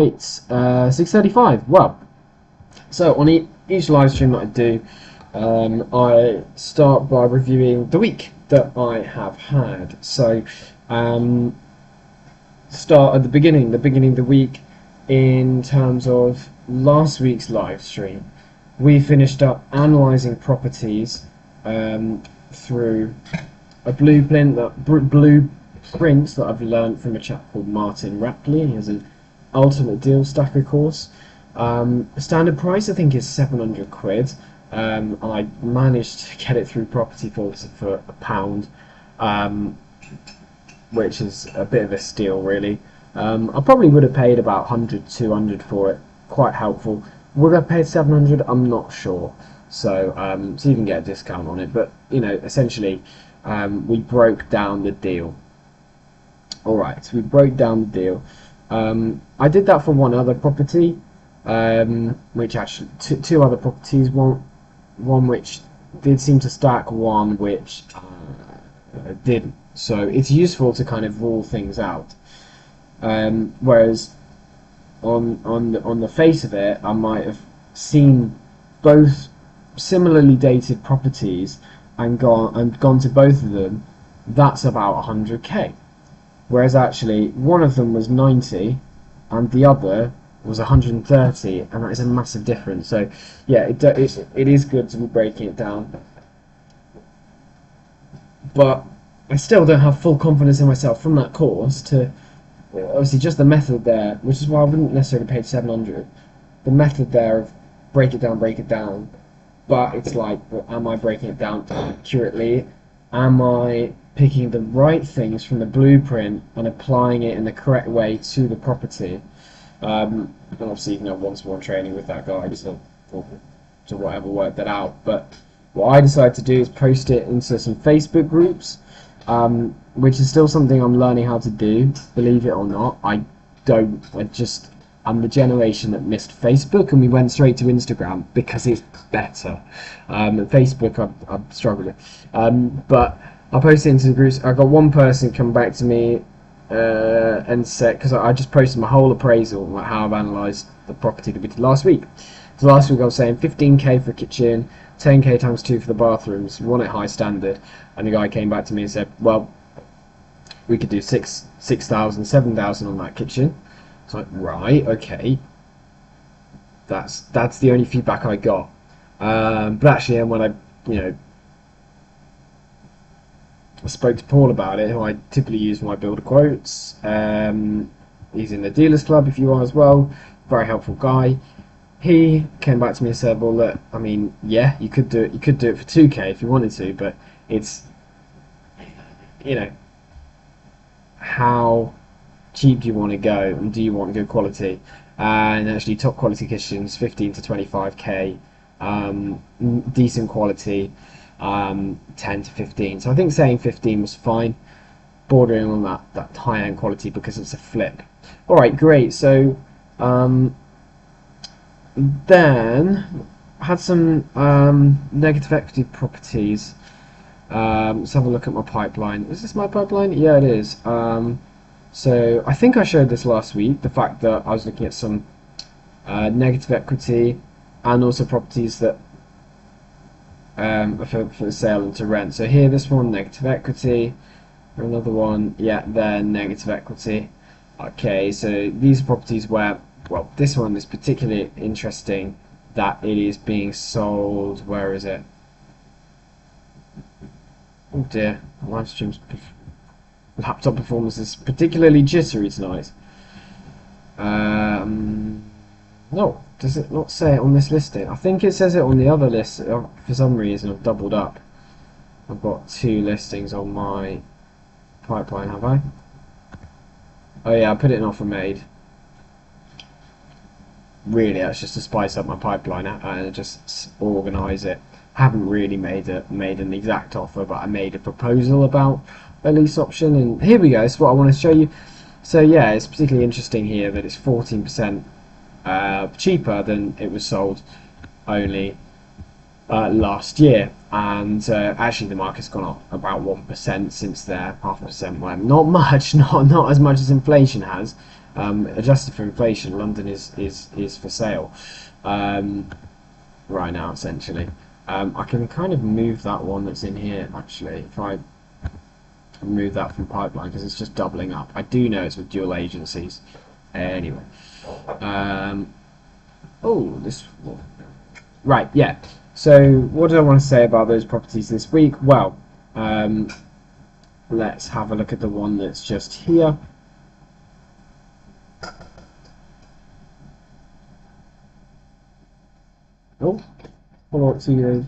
It's 6:35. Well, so on each live stream that I do, I start by reviewing the week that I have had. So, start at the beginning of the week in terms of last week's live stream. We finished up analysing properties through a blueprint that I've learned from a chap called Martin Rapley. He has an ultimate deal stacker course. Standard price I think is 700 quid. I managed to get it through Property Force for £1, which is a bit of a steal really. I probably would have paid about 100, 200 for it. Quite helpful. Would I have paid 700? I'm not sure. So you can get a discount on it. But you know, essentially, we broke down the deal. Alright, so we broke down the deal. I did that for one other property, which actually two other properties. One which did seem to stack, one which didn't. So it's useful to kind of rule things out. Whereas on the face of it, I might have seen both similarly dated properties and gone to both of them. That's about 100k. Whereas actually one of them was 90 and the other was 130, and that is a massive difference. So yeah, it is good to be breaking it down, but I still don't have full confidence in myself from that course to obviously just the method there, which is why I wouldn't necessarily pay 700. The method there of break it down, but it's like, well, am I breaking it down accurately? Am I picking the right things from the blueprint and applying it in the correct way to the property? And obviously you can have one-to-one training with that guy to whatever work that out. But what I decided to do is post it into some Facebook groups, which is still something I'm learning how to do, believe it or not. I'm the generation that missed Facebook and we went straight to Instagram because it's better. Facebook I've struggled with. But I posted into the groups. I got one person come back to me and said, because I just posted my whole appraisal, like how I've analysed the property that we did last week. So last week I was saying 15k for a kitchen, 10k times 2 for the bathrooms, we want it high standard. And the guy came back to me and said, well, we could do 6,000, 7,000 on that kitchen. It's like, right, okay. That's the only feedback I got. But actually, when I spoke to Paul about it, who I typically use for my builder quotes. He's in the dealers club if you are as well. Very helpful guy. He came back to me and said, well, look, I mean, yeah, you could do it. You could do it for 2k if you wanted to, but it's, you know, how cheap do you want to go, and do you want good quality? And actually, top quality kitchens, 15 to 25k, decent quality, 10 to 15. So I think saying 15 was fine, bordering on that high-end quality because it's a flip. All right, great. So then I had some negative equity properties. Let's have a look at my pipeline. Is this my pipeline? Yeah, it is. So I think I showed this last week, the fact that I was looking at some negative equity and also properties that for sale and to rent. So here, this one, negative equity. Another one, yeah, they're negative equity. Okay, so these properties where, well, this one is particularly interesting that it is being sold. Where is it? Oh dear, live stream's laptop performance is particularly jittery tonight. No, does it not say it on this listing? I think it says it on the other list. For some reason, I've doubled up. I've got 2 listings on my pipeline, have I? Oh yeah, I put it in offer made. Really, that's just to spice up my pipeline and just organise it. I haven't really made an exact offer, but I made a proposal about a lease option, and here we go. It's what I want to show you. So yeah, it's particularly interesting here that it's 14% cheaper than it was sold only last year, and actually the market's gone up about 1% since there, 0.5%. Well, not much, not as much as inflation has, Adjusted for inflation, London is for sale right now, essentially. I can kind of move that one that's in here, actually, if I remove that from pipeline, because it's just doubling up. I do know it's with dual agencies. Anyway. Oh, this... Right, yeah. So, what do I want to say about those properties this week? Well, let's have a look at the one that's just here. Oh, follow up to those.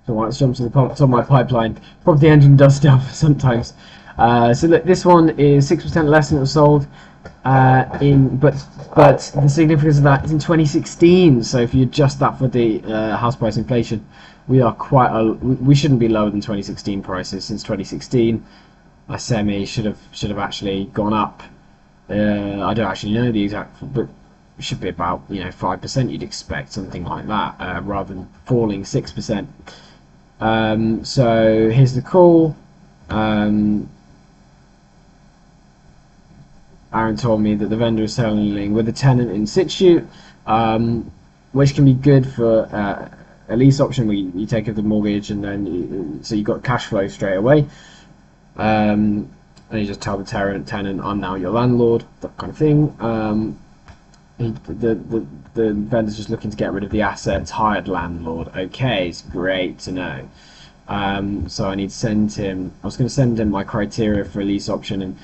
So let's jump to the top of my pipeline. Property engine does stuff sometimes. So look, this one is 6% less than it was sold. But the significance of that is in 2016. So if you adjust that for the house price inflation, we are we shouldn't be lower than 2016 prices. Since 2016, a semi should have actually gone up. I don't actually know the exact, but it should be about 5%. You'd expect something like that rather than falling 6%. So here's the call. Aaron told me that the vendor is selling with a tenant in situ, which can be good for a lease option where you take over the mortgage and then so you've got cash flow straight away. And you just tell the tenant, I'm now your landlord, that kind of thing. The vendor's just looking to get rid of the assets, hired landlord. Okay, it's great to know. So I need to send him. I was going to send him my criteria for a lease option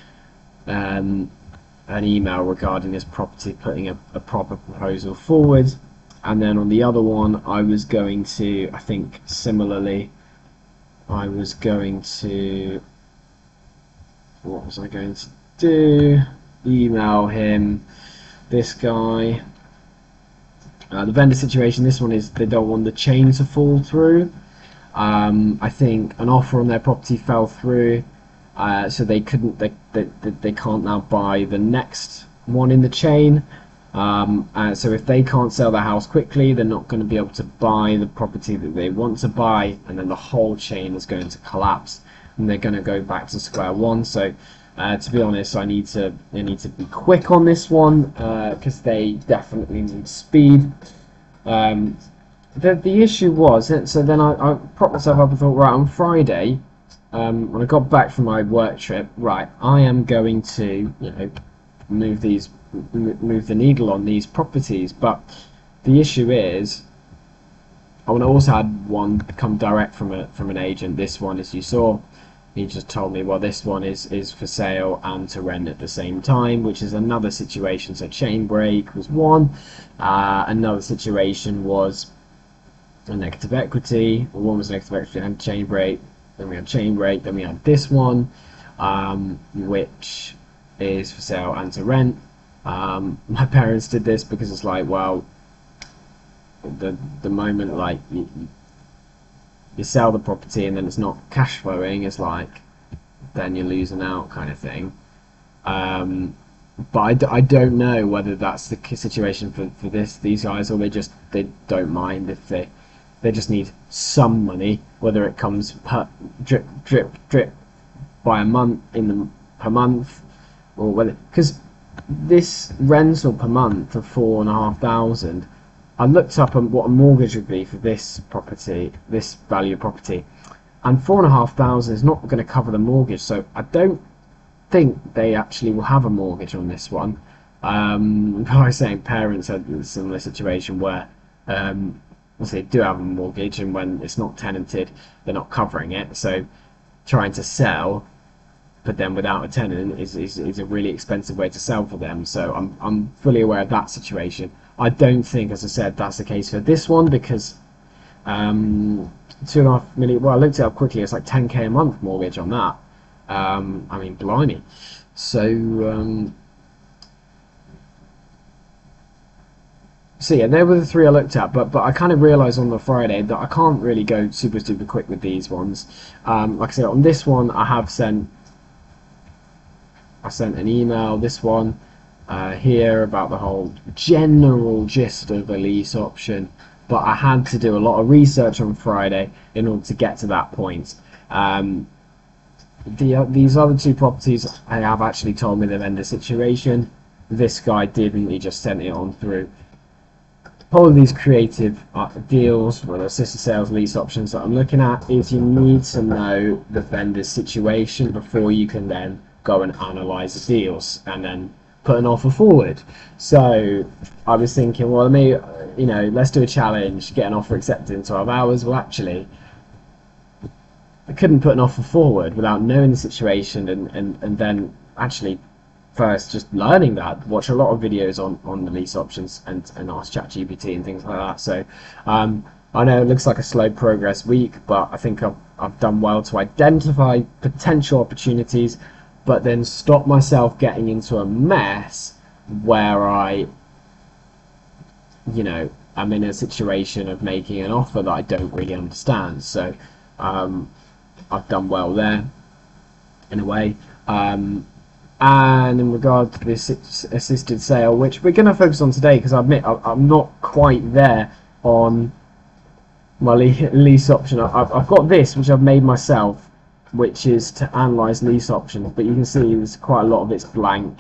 and an email regarding this property, putting a proper proposal forward. And then on the other one, I was going to, I think similarly, I was going to, what was I going to do? Email him, this guy. The vendor situation, this one is they don't want the chain to fall through. I think an offer on their property fell through, so they can't now buy the next one in the chain. So if they can't sell their house quickly, they're not going to be able to buy the property that they want to buy, and then the whole chain is going to collapse, and they're going to go back to square one. So to be honest, I need to be quick on this one because they definitely need speed. The issue was, so then I propped myself up and thought, right, on Friday, when I got back from my work trip, right, I am going to, move the needle on these properties. But the issue is, I also had one come direct from an agent. This one, as you saw, he just told me, well, this one is for sale and to rent at the same time, which is another situation. So chain break was one. Another situation was a negative equity. Well, one was negative equity and chain break. Then we had chain break. Then we had this one, which is for sale and to rent. My parents did this because it's like, well, the moment like you sell the property and then it's not cash flowing, it's like then you're losing out kind of thing. But I don't know whether that's the situation for these guys, or they don't mind if they just need some money, whether it comes drip by a month per month, or whether, because this rental per month of 4,500, I looked up what a mortgage would be for this property, this value of property, and 4,500 is not going to cover the mortgage. So I don't think they actually will have a mortgage on this one. I was saying parents had a similar situation where they do have a mortgage, and when it's not tenanted, they're not covering it. So trying to sell, but then without a tenant is a really expensive way to sell for them. So I'm fully aware of that situation. I don't think, as I said, that's the case for this one, because 2.5 million. Well, I looked it up quickly. It's like 10k a month mortgage on that. I mean, blimey. So yeah, they were the three I looked at, but I kind of realised on the Friday that I can't really go super quick with these ones. Like I said, on this one I sent an email, this one here, about the whole general gist of a lease option, but I had to do a lot of research on Friday in order to get to that point. These other two properties, I have actually told me the vendor situation. this guy didn't. He just sent it on through. All of these creative deals, whether assisted sales, lease options that I'm looking at, is you need to know the vendor's situation before you can then go and analyze the deals and then put an offer forward. So I was thinking, well, maybe, let's do a challenge, get an offer accepted in 12 hours. Well, actually, I couldn't put an offer forward without knowing the situation and then actually first just learning that. Watch a lot of videos on the lease options and ask ChatGPT and things like that. So I know it looks like a slow progress week, but I think I've done well to identify potential opportunities, but then stop myself getting into a mess where I'm in a situation of making an offer that I don't really understand. So I've done well there in a way. And in regard to this assisted sale, which we're going to focus on today, because I admit I'm not quite there on my lease option. I've got this, which I've made myself, which is to analyse lease options, but you can see there's quite a lot of it's blank,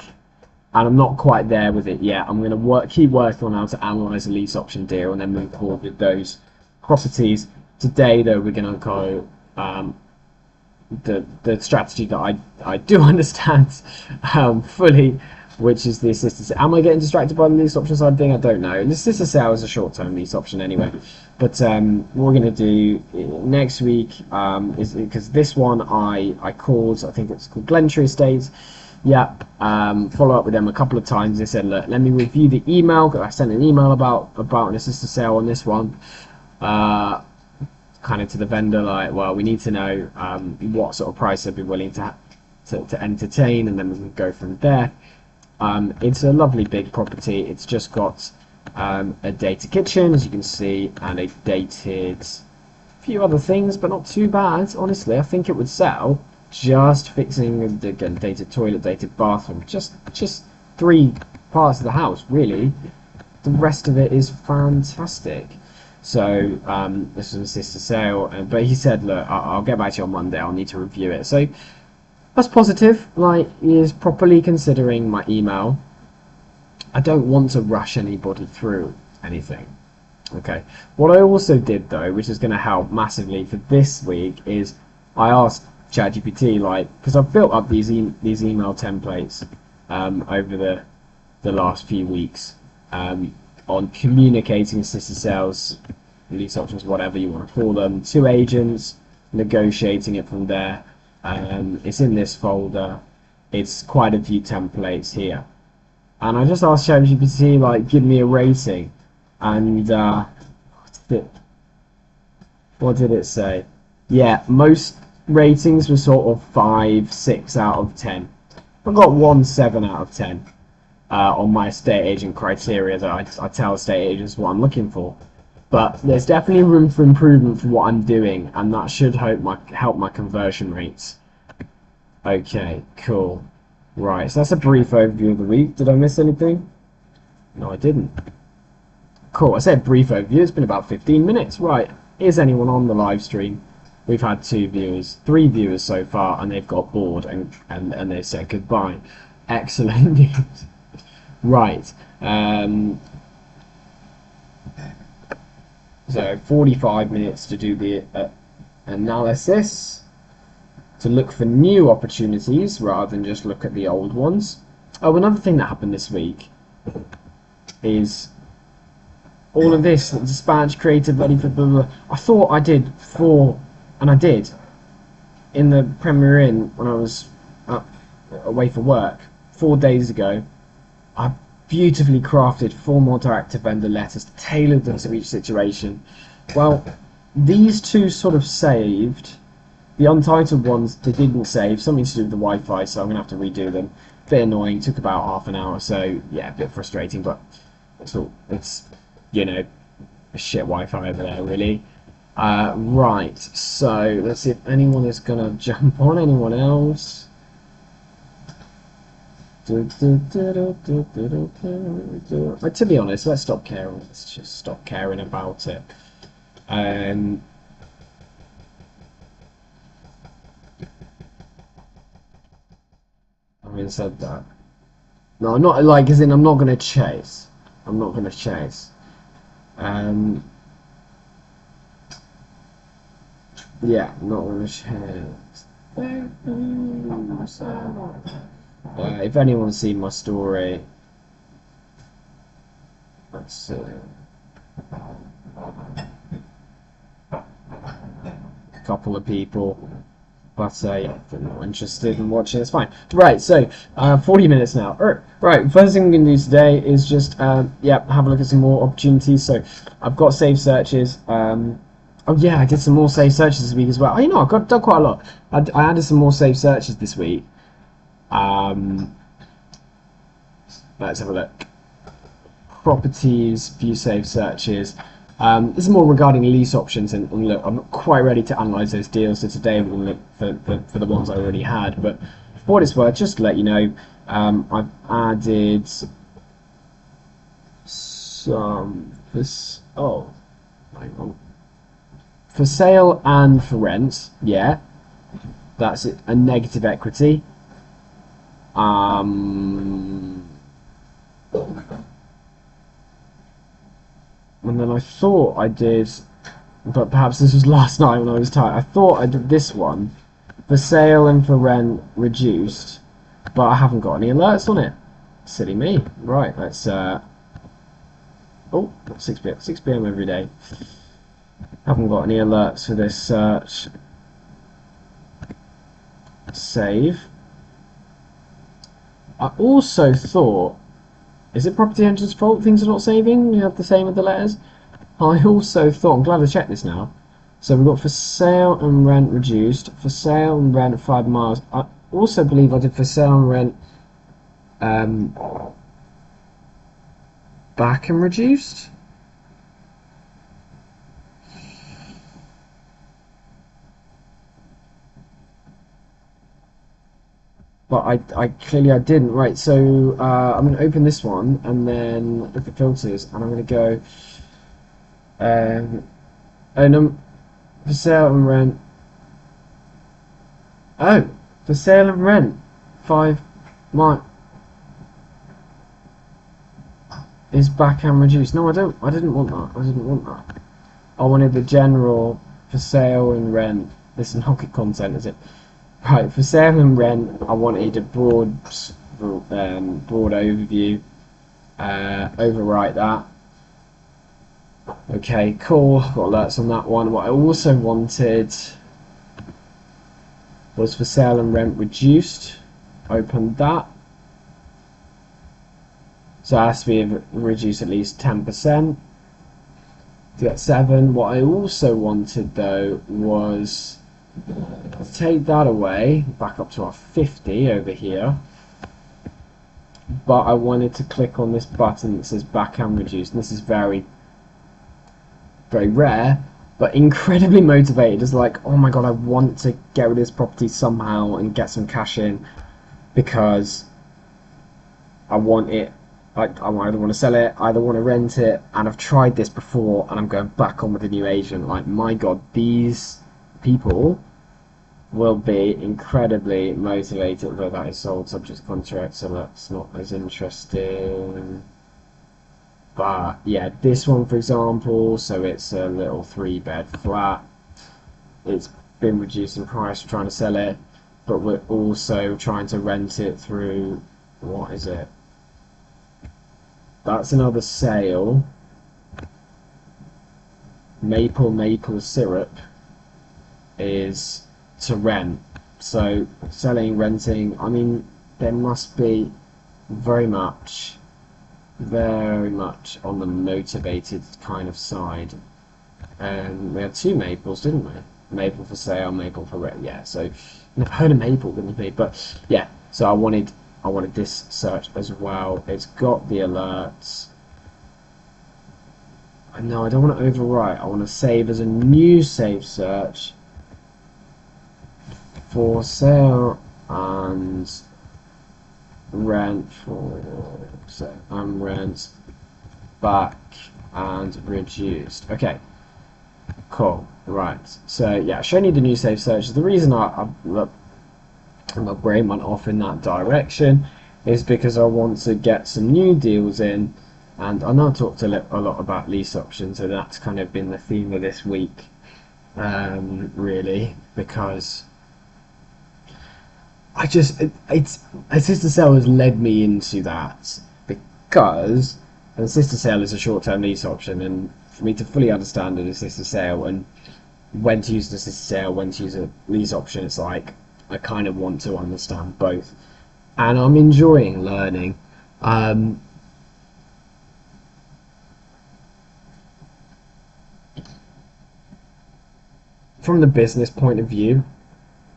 and I'm not quite there with it yet. I'm going to keep working on how to analyse a lease option deal and then move forward with those properties. Today, though, we're going to go the strategy that I do understand fully, which is the assisted sale. Am I getting distracted by the lease option side thing? I don't know. The assisted sale is a short-term lease option anyway. But what we're going to do next week is, because this one I called, I think it's called Glentree Estates. Yep. Follow up with them a couple of times. They said, look, let me review the email. I sent an email about an assisted sale on this one. Kind of to the vendor, like, well, we need to know what sort of price they'd be willing to entertain, and then we can go from there. It's a lovely big property. It's just got a dated kitchen, as you can see, and a dated few other things, but not too bad, honestly. I think it would sell. Just fixing the dated toilet, dated bathroom, just 3 parts of the house, really. The rest of it is fantastic. So this is an assisted sale, but he said, look, I'll get back to you on Monday. I'll need to review it. So that's positive. Like, he is properly considering my email. I don't want to rush anybody through anything. Okay. What I also did, though, which is going to help massively for this week, is I asked ChatGPT, like, because I've built up these email templates over the last few weeks. On communicating assisted sales, lease options, whatever you want to call them, to agents, negotiating it from there. It's in this folder. It's quite a few templates here. And I just asked ChatGPT, like, give me a rating. And what did it say? Yeah, most ratings were sort of 5, 6 out of 10. I got 1 7 out of 10. On my estate agent criteria that I tell estate agents what I'm looking for. But there's definitely room for improvement for what I'm doing, and that should help my conversion rates. Okay, cool. Right, so that's a brief overview of the week. Did I miss anything? No, I didn't. Cool, I said brief overview. It's been about 15 minutes. Right, is anyone on the live stream? We've had 3 viewers so far, and they've got bored and they said goodbye. Excellent news. Right, so 45 minutes to do the analysis, to look for new opportunities rather than just look at the old ones. Oh, another thing that happened this week is all of this, dispatch, creative, ready for blah, blah, blah. I thought I did 4, and I did, in the Premier Inn when I was away for work 4 days ago. I beautifully crafted 4 more direct-to-vendor letters, tailored them to each situation. Well, these 2 sort of saved. The untitled ones, they didn't save. Something to do with the Wi-Fi, so I'm going to have to redo them. Bit annoying, took about half an hour, so yeah, a bit frustrating, but it's a shit Wi-Fi over there, really. Right, so let's see if anyone is going to jump on. Anyone else? To be honest, let's stop caring. Let's just stop caring about it. Having said that, No, I'm not like as in I'm not gonna chase. I'm not gonna chase. Um, yeah, I'm not gonna chase. If anyone's seen my story, let's see. A couple of people, but yeah, if you're not interested in watching, it's fine. Right, so 40 minutes now. Right, first thing we're going to do today is just yeah, have a look at some more opportunities. So I've got saved searches. Oh yeah, I did some more saved searches this week as well. Oh, you know, I've done quite a lot. I added some more saved searches this week. Let's have a look. Properties, view saved searches. This is more regarding lease options, and look, I'm not quite ready to analyse those deals, so today we're going to look for the ones I already had, but for what it's worth, just to let you know, I've added some, oh, hang on, for sale and for rent, yeah, that's it, a negative equity, and then I thought I did, but perhaps this was last night when I was tired. I thought I did this one for sale and for rent reduced, but I haven't got any alerts on it. Silly me. Right, let's oh, 6 p.m. 6 p.m. every day. Haven't got any alerts for this search. Save. I also thought, is it Property Engine's fault things are not saving? You have the same with the letters. I also thought, I'm glad I checked this now. So we've got for sale and rent reduced, for sale and rent 5 miles. I also believe I did for sale and rent back and reduced. But I clearly I didn't. Right, so I'm going to open this one and then look at filters, and I'm going to go for sale and rent. Oh, for sale and rent 5 miles is back and reduced. No, I didn't want that. I didn't want that. I wanted the general for sale and rent. This is not good content, is it? Right, for sale and rent, I wanted a broad overview. Overwrite that. Okay, cool. Got alerts on that one. What I also wanted was for sale and rent reduced. Open that. So it has to be reduced at least 10%. To get 7. What I also wanted though was take that away, back up to our 50 over here, but I wanted to click on this button that says backhand reduced, and this is very rare, but incredibly motivated. It's like, oh my god, I want to get rid of this property somehow and get some cash in, because I want it. I either want to sell it, I either want to rent it, and I've tried this before and I'm going back on with a new agent. Like, my god, these people will be incredibly motivated, though that is sold subject to contract, so that's not as interesting. But yeah, this one for example, so it's a little 3-bed flat. It's been reduced in price, we're trying to sell it, but we're also trying to rent it through, what is it? That's another sale. Maple syrup is to rent. So selling, renting, I mean, there must be very much on the motivated kind of side. And we had 2 maples, didn't we? Maple for sale, maple for rent. Yeah, so never heard of maple, didn't we? But yeah, so I wanted this search as well. It's got the alerts. No, I don't want to overwrite. I want to save as a new save search. For sale and rent rent back and reduced. Okay, cool. Right. So yeah, showing you the new save searches. The reason my brain went off in that direction is because I want to get some new deals in, and I know I talked a lot about lease options, so that's kind of been the theme of this week, really, because I just it's a sister sale has led me into that, because a sister sale is a short-term lease option, and for me to fully understand a sister sale and when to use the sister sale, when to use a lease option, it's like I kind of want to understand both, and I'm enjoying learning. Um, from the business point of view,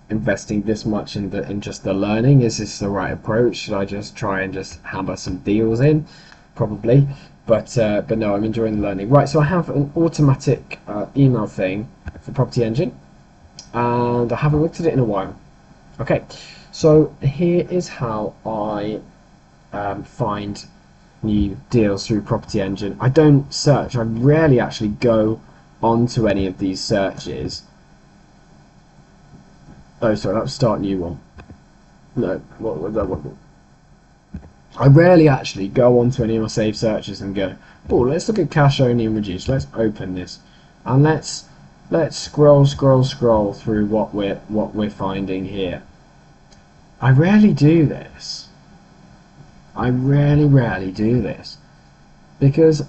investing this much in just the learning, is this the right approach? Should I just try and just hammer some deals in? Probably, but no, I'm enjoying the learning. Right, so I have an automatic email thing for Property Engine, and I haven't looked at it in a while. Okay, so here is how I find new deals through Property Engine. I don't search. I rarely actually go onto any of these searches. Oh, sorry, that was start new one. No, what was that one? I rarely actually go onto any of my saved searches and go, oh, let's look at cash only and reduce. Let's open this, and let's scroll through what we're finding here. I rarely do this. I rarely do this because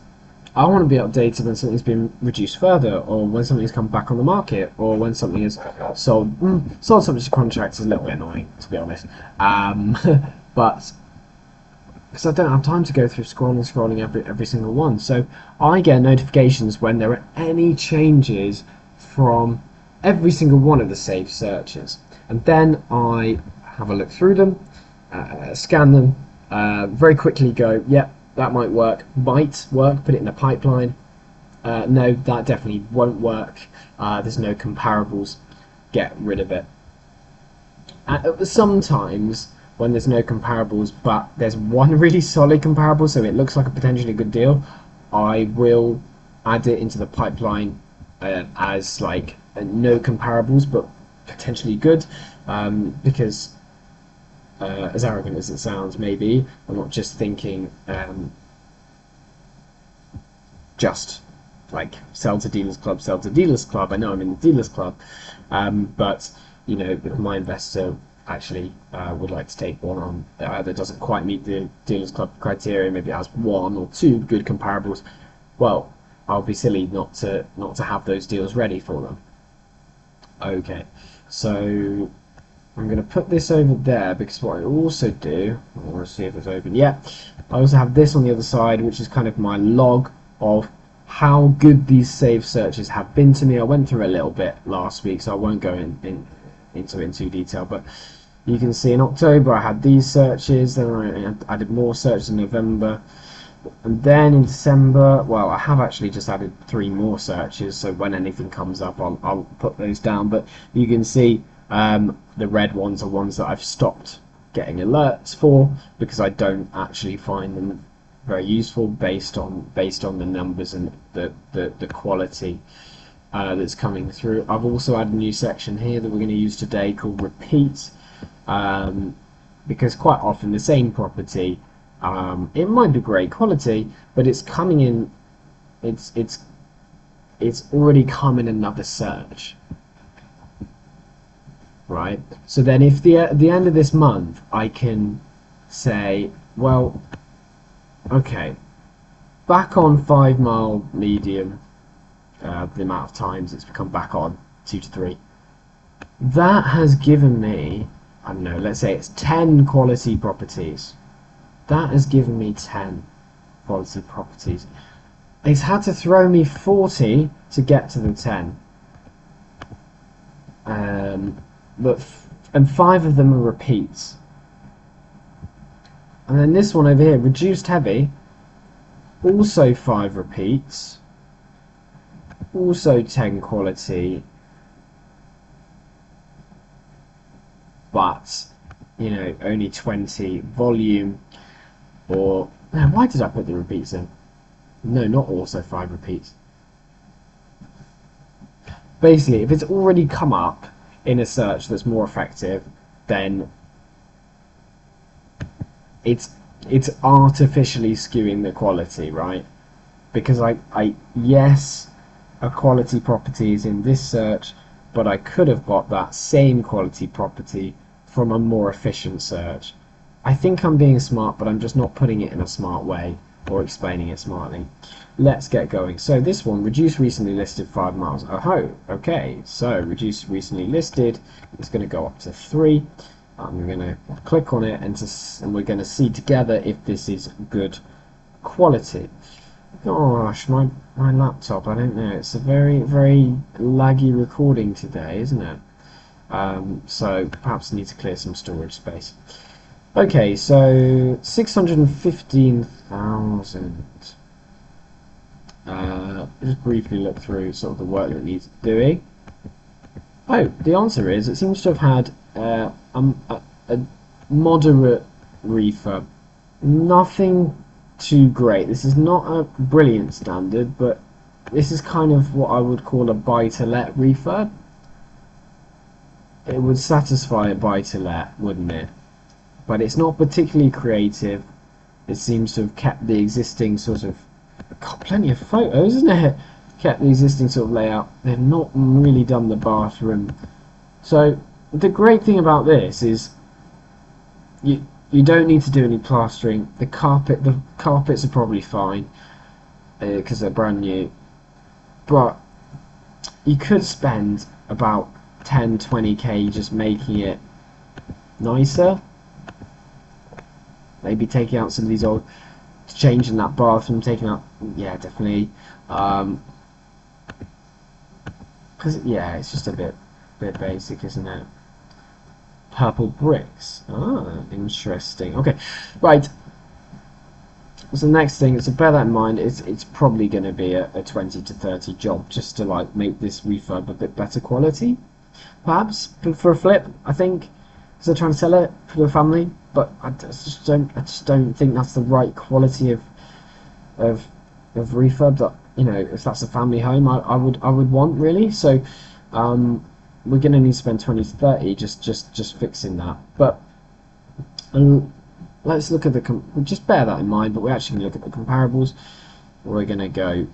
I want to be updated when something's been reduced further, or when something's come back on the market, or when something is sold. Sold subject to contract is a little bit annoying, to be honest. But because I don't have time to go through scrolling every single one, so I get notifications when there are any changes from every single one of the saved searches, and then I have a look through them, scan them, very quickly go, yep, that might work, put it in a pipeline. No, that definitely won't work. There's no comparables, get rid of it. Sometimes when there's no comparables, but there's one really solid comparable, so it looks like a potentially good deal, I will add it into the pipeline as like no comparables, but potentially good, because as arrogant as it sounds, maybe I'm not just thinking just like sell to dealers club. I know I'm in the dealers club, but you know, if my investor actually would like to take one on that doesn't quite meet the dealers club criteria, maybe it has one or two good comparables, well, I'll be silly not to have those deals ready for them. Okay, so I'm going to put this over there, because what I also do, I want to see if it's open. Yeah, I also have this on the other side, which is kind of my log of how good these saved searches have been to me. I went through a little bit last week, so I won't go into it in too detail, but you can see in October I had these searches, then I added more searches in November, and then in December, well, I have actually just added 3 more searches, so when anything comes up I'll put those down, but you can see the red ones are ones that I've stopped getting alerts for, because I don't actually find them very useful based on the numbers and the quality that's coming through. I've also added a new section here that we're going to use today called repeat, because quite often the same property, it might be great quality, but it's coming in, it's already come in another search, right? So then if at the end of this month I can say, well, okay, back on 5 mile medium, the amount of times it's become back on, 2 to 3, that has given me, I don't know, let's say it's 10 quality properties. That has given me 10 quality properties. It's had to throw me 40 to get to the 10. And 5 of them are repeats. And then this one over here, reduced heavy, also 5 repeats, also 10 quality, but you know, only 20 volume. Or no, why did I put the repeats in? No, not also 5 repeats. Basically, if it's already come up in a search that's more effective, then it's it's artificially skewing the quality, right? Because yes, a quality property is in this search, but I could have got that same quality property from a more efficient search. I think I'm being smart, but I'm just not putting it in a smart way or explaining it smartly. Let's get going. So this one, reduced recently listed 5 miles. Oh, okay. So reduced recently listed is going to go up to 3. I'm going to click on it and we're going to see together if this is good quality. Gosh, my laptop, I don't know, it's a very laggy recording today, isn't it? So perhaps I need to clear some storage space. Okay, so 615,000. Just briefly look through sort of the work that it needs doing. Oh, the answer is it seems to have had a moderate refurb. Nothing too great. This is not a brilliant standard, but this is kind of what I would call a buy-to-let refurb. It would satisfy a buy-to-let, wouldn't it? But it's not particularly creative. It seems to have kept the existing sort of... got plenty of photos, isn't it? Kept the existing sort of layout. They've not really done the bathroom. So the great thing about this is you don't need to do any plastering. The carpets are probably fine because they're brand new. But you could spend about 10-20k just making it nicer. Maybe taking out some of these old, changing that bathroom, taking out, yeah, definitely. Because yeah, it's just a bit basic, isn't it? Purple bricks. Ah, interesting. Okay, right. So the next thing is to bear that in mind. It's probably going to be a 20 to 30 job just to like make this refurb a bit better quality, perhaps for a flip. I think because they're trying to sell it for the family, but I just don't think that's the right quality of refurb that, you know, if that's a family home, I would want really. So we're going to need to spend 20 to 30 just fixing that. But let's look at we'll just bear that in mind, but we're actually going to look at the comparables. We're going to go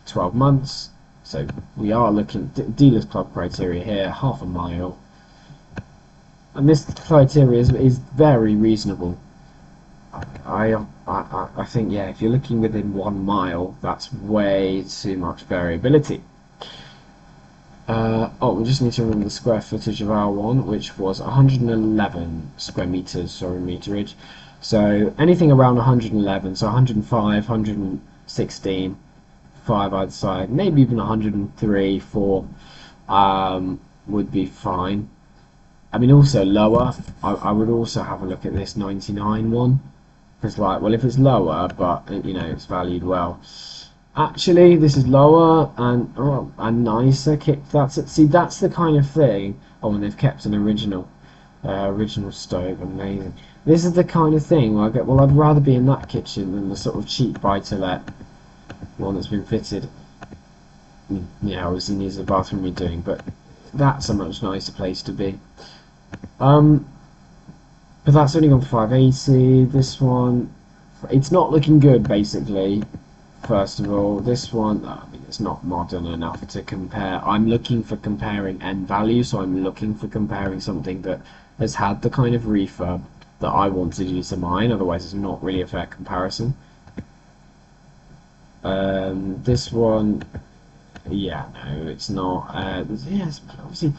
12 months. So we are looking dealers club criteria here, half a mile. And this criteria is very reasonable. I think, yeah, if you're looking within 1 mile, that's way too much variability. Oh, we just need to remember the square footage of our one, which was 111 square meters, sorry, meterage. So anything around 111, so 105, 116, 5 either side, maybe even 103, 4 would be fine. I mean, also lower, I would also have a look at this 99 one. It's like, well, if it's lower, but you know, it's valued well. Actually, this is lower and nicer. See, that's the kind of thing. Oh, and they've kept an original stove. Amazing. This is the kind of thing where I get, well, I'd rather be in that kitchen than the sort of cheap buy-to-let one that's been fitted. Yeah, obviously needs a bathroom redoing, but that's a much nicer place to be. But that's only gone for 580. This one, it's not looking good, basically. First of all, this one, I mean, it's not modern enough to compare. I'm looking for comparing end value, so I'm looking for comparing something that has had the kind of refurb that I want to do to mine, otherwise it's not really a fair comparison. This one, yeah, no, it's not. Yes, obviously,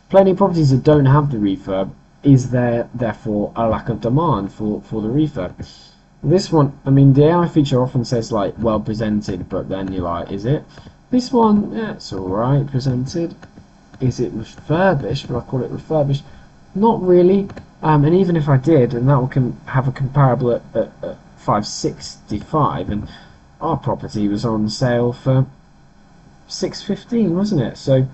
plenty of properties that don't have the refurb. Is there therefore a lack of demand for the refurb? This one, I mean, the AI feature often says like well presented, but then you're like, is it? This one, yeah, it's alright presented. Is it refurbished? Will I call it refurbished? Not really. And even if I did, and that will have a comparable at 565, and our property was on sale for 615, wasn't it? So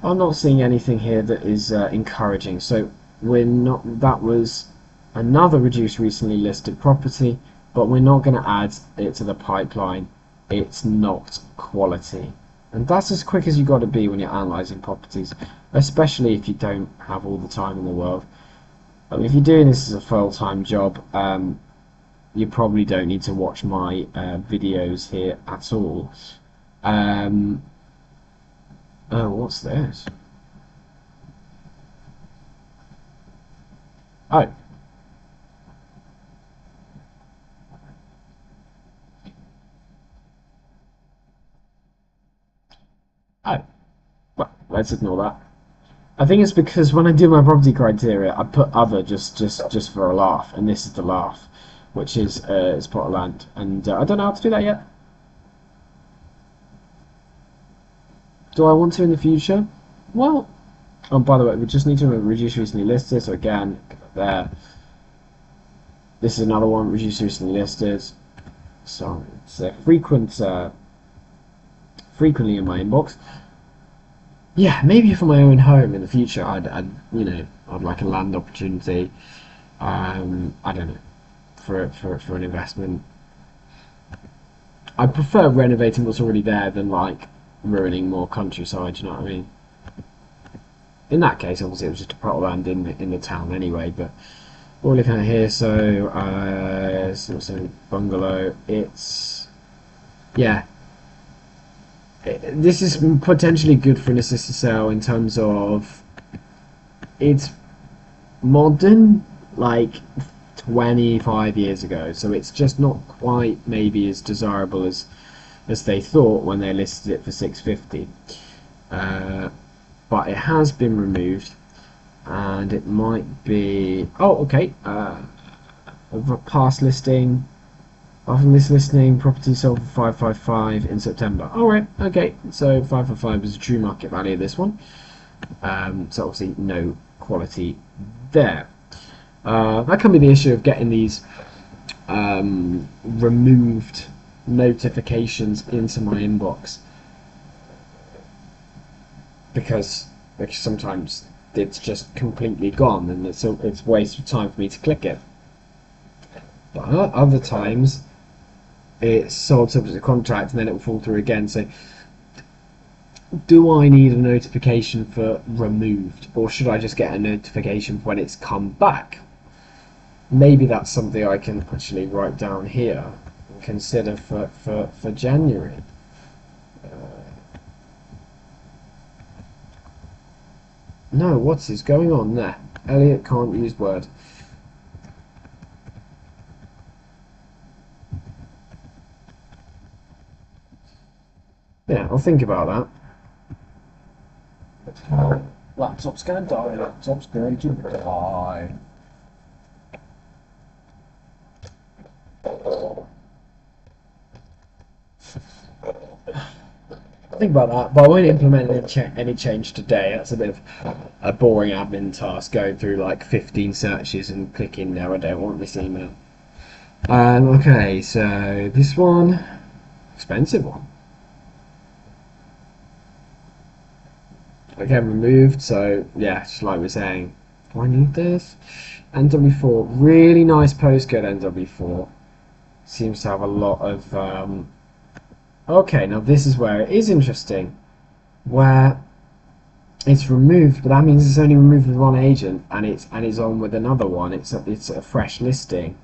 I'm not seeing anything here that is encouraging. So we're not. That was another reduced recently listed property, but we're not going to add it to the pipeline. It's not quality, and that's as quick as you got to be when you're analysing properties, especially if you don't have all the time in the world. If you're doing this as a full-time job, you probably don't need to watch my videos here at all. Um, oh, what's this? Oh, oh. Well, let's ignore that. I think it's because when I do my property criteria, I put other just for a laugh, and this is the laugh, which is it's plot of land, and I don't know how to do that yet. Do I want to in the future? Well, oh, by the way, we just need to reduce recently listed. So again, there. This is another one, reduce recently listed. So it's frequently in my inbox. Yeah, maybe for my own home in the future, I'd like a land opportunity. I don't know, for an investment. I prefer renovating what's already there than like ruining more countryside. You know what I mean? In that case, obviously, it was just a plot of land in the town anyway. But what we're looking at here, so bungalow. It's yeah. This is potentially good for an assisted sale in terms of it's modern, like 25 years ago, so it's just not quite maybe as desirable as they thought when they listed it for 650. But it has been removed, and it might be okay. A past listing. After this listing, property sold for 555 in September. Alright, okay, so 555 is the true market value of this one. So obviously no quality there. That can be the issue of getting these removed notifications into my inbox, because sometimes it's just completely gone and it's a waste of time for me to click it. But other times it's sold subject to contract and then it will fall through again. So do I need a notification for removed, or should I just get a notification when it's come back? Maybe that's something I can actually write down here and consider for January. No, what is going on there? Elliot can't use Word. Yeah, I'll think about that. Laptop's gonna die, laptop's going to die. Think about that, but I won't implement any change today. That's a bit of a boring admin task, going through like 15 searches and clicking no, I don't want this email. Okay, so this one, expensive one. Again, removed, so yeah, just like we're saying, do I need this? NW4, really nice postcode. NW4 seems to have a lot of okay, now this is where it is interesting, where it's removed, but that means it's only removed with one agent, and it's on with another one. It's a fresh listing.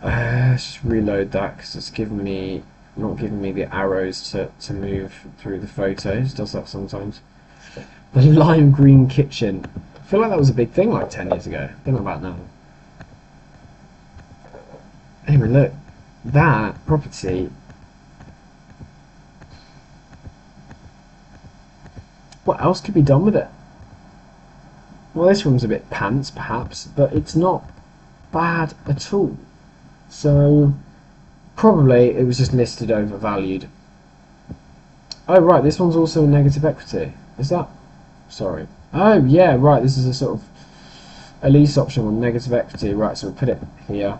Let's just reload that because it's not giving me the arrows to move through the photos. It does that sometimes. The lime green kitchen. I feel like that was a big thing like 10 years ago. Don't know about now. Anyway, look, that property. What else could be done with it? Well, this room's a bit pants, perhaps, but it's not bad at all. So, probably it was just listed overvalued. Oh, right, this one's also a negative equity. Is that? Sorry. Oh, yeah, right, this is a sort of a lease option with negative equity. Right, so we'll put it here.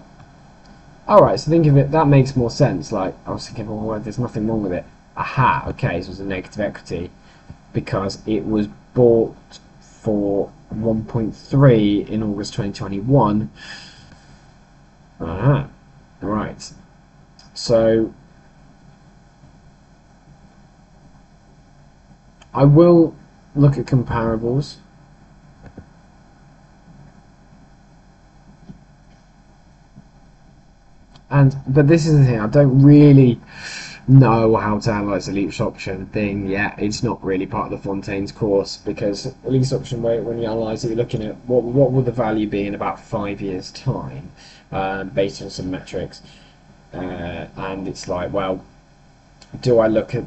Alright, so think of it, that makes more sense. Like, I was thinking, well, there's nothing wrong with it. Aha, okay, so it's a negative equity because it was bought for 1.3 in August 2021. Aha, right. So I will look at comparables. But this is the thing, I don't really know how to analyse a lease option thing yet. It's not really part of the Fontaine's course, because a lease option, when you analyse it, you're looking at what will the value be in about 5 years' time, based on some metrics. And it's like, well, do I look at...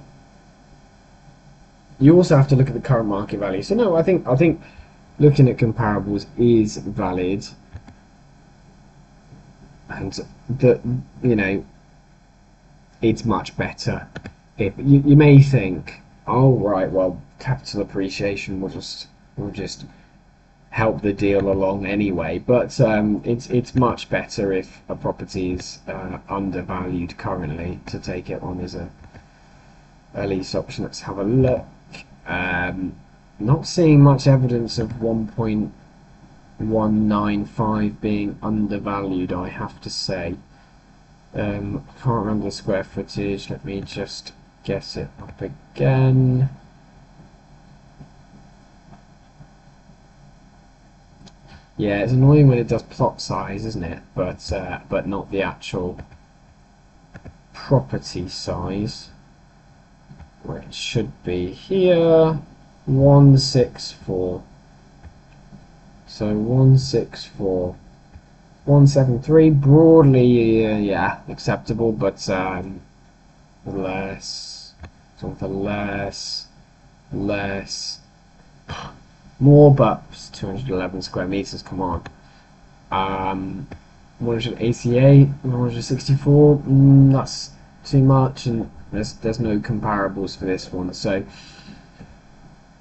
You also have to look at the current market value. So no, I think looking at comparables is valid, and that, you know, it's much better. If you may think, oh right, well, capital appreciation will just help the deal along anyway, but it's much better if a property is undervalued currently to take it on as a lease option. Let's have a look. Not seeing much evidence of 1.195 being undervalued, I have to say. Can't remember the square footage. Let me just guess it up again. Yeah, it's annoying when it does plot size, isn't it? But not the actual property size, where it should be here. 164. So 164. 173, broadly, yeah, acceptable, but less, something less, more, but 211 square meters, come on. 188, 164, that's too much, and there's no comparables for this one. So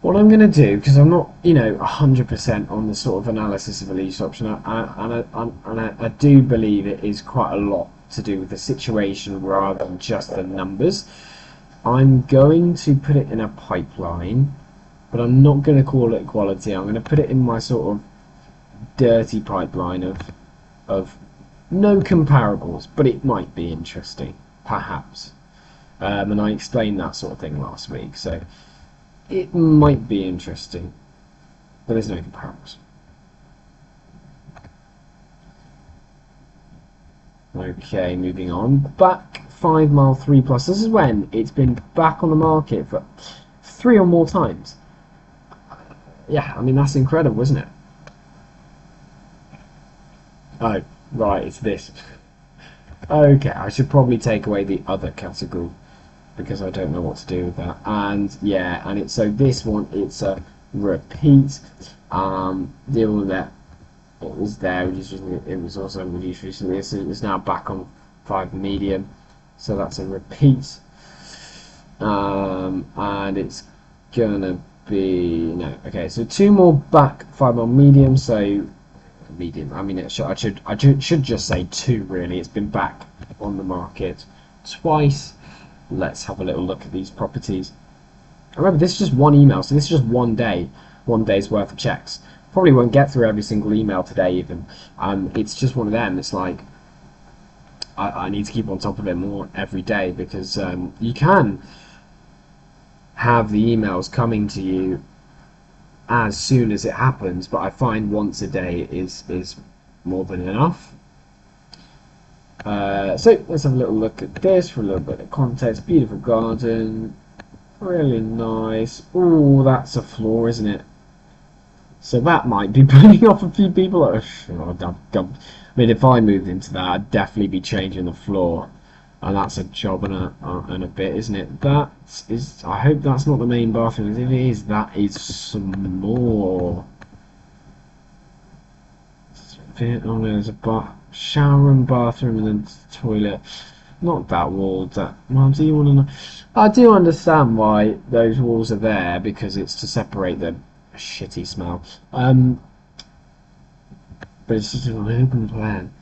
what I'm going to do, because I'm not, 100% on the sort of analysis of a lease option, I do believe it is quite a lot to do with the situation rather than just the numbers. I'm going to put it in a pipeline, but I'm not going to call it quality. I'm going to put it in my sort of dirty pipeline of no comparables, but it might be interesting, perhaps. And I explained that sort of thing last week, so it might be interesting, but there's no comparables. Okay, moving on. Back 5 mile 3 plus. This is when it's been back on the market for 3 or more times. Yeah, I mean, that's incredible, isn't it? Oh, right, it's this. Okay, I should probably take away the other category, because I don't know what to do with that. And yeah, and it's, so this one, it's a repeat. Deal with that. It was there, it was also reduced recently. It's now back on 5 medium, so that's a repeat. And it's gonna be, no, okay, so 2 more back 5 on medium. So medium, I mean, I should just say 2 really. It's been back on the market twice. Let's have a little look at these properties. Remember, this is just one email, so this is just one day's worth of checks. Probably won't get through every single email today even. It's just one of them. It's like I need to keep on top of it more every day, because you can have the emails coming to you as soon as it happens, but I find once a day is more than enough. So let's have a little look at this for a little bit of context. Beautiful garden, really nice. Oh, that's a floor, isn't it? So that might be putting off a few people. I mean, if I moved into that, I'd definitely be changing the floor, and that's a job and a bit, isn't it? That is. I hope that's not the main bathroom. If it is, that is some more. Oh, there's a shower and bathroom and then toilet. Not that wall. That. Well, do you want to know? I do understand why those walls are there, because it's to separate the shitty smell. But it's just an open plan.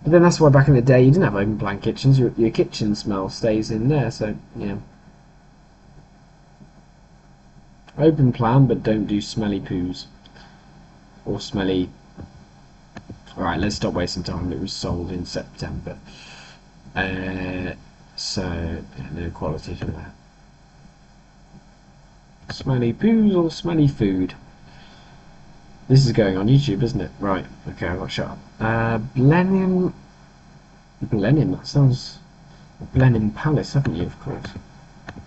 But then that's why back in the day you didn't have open plan kitchens. Your kitchen smell stays in there. So yeah. Open plan, but don't do smelly poos or smelly. Alright, let's stop wasting time. It was sold in September. So, no quality for that. Smelly poos or smelly food? This is going on YouTube, isn't it? Right, okay, I got shut up. Blenheim Blenheim, that sounds... Blenheim Palace, haven't you, of course?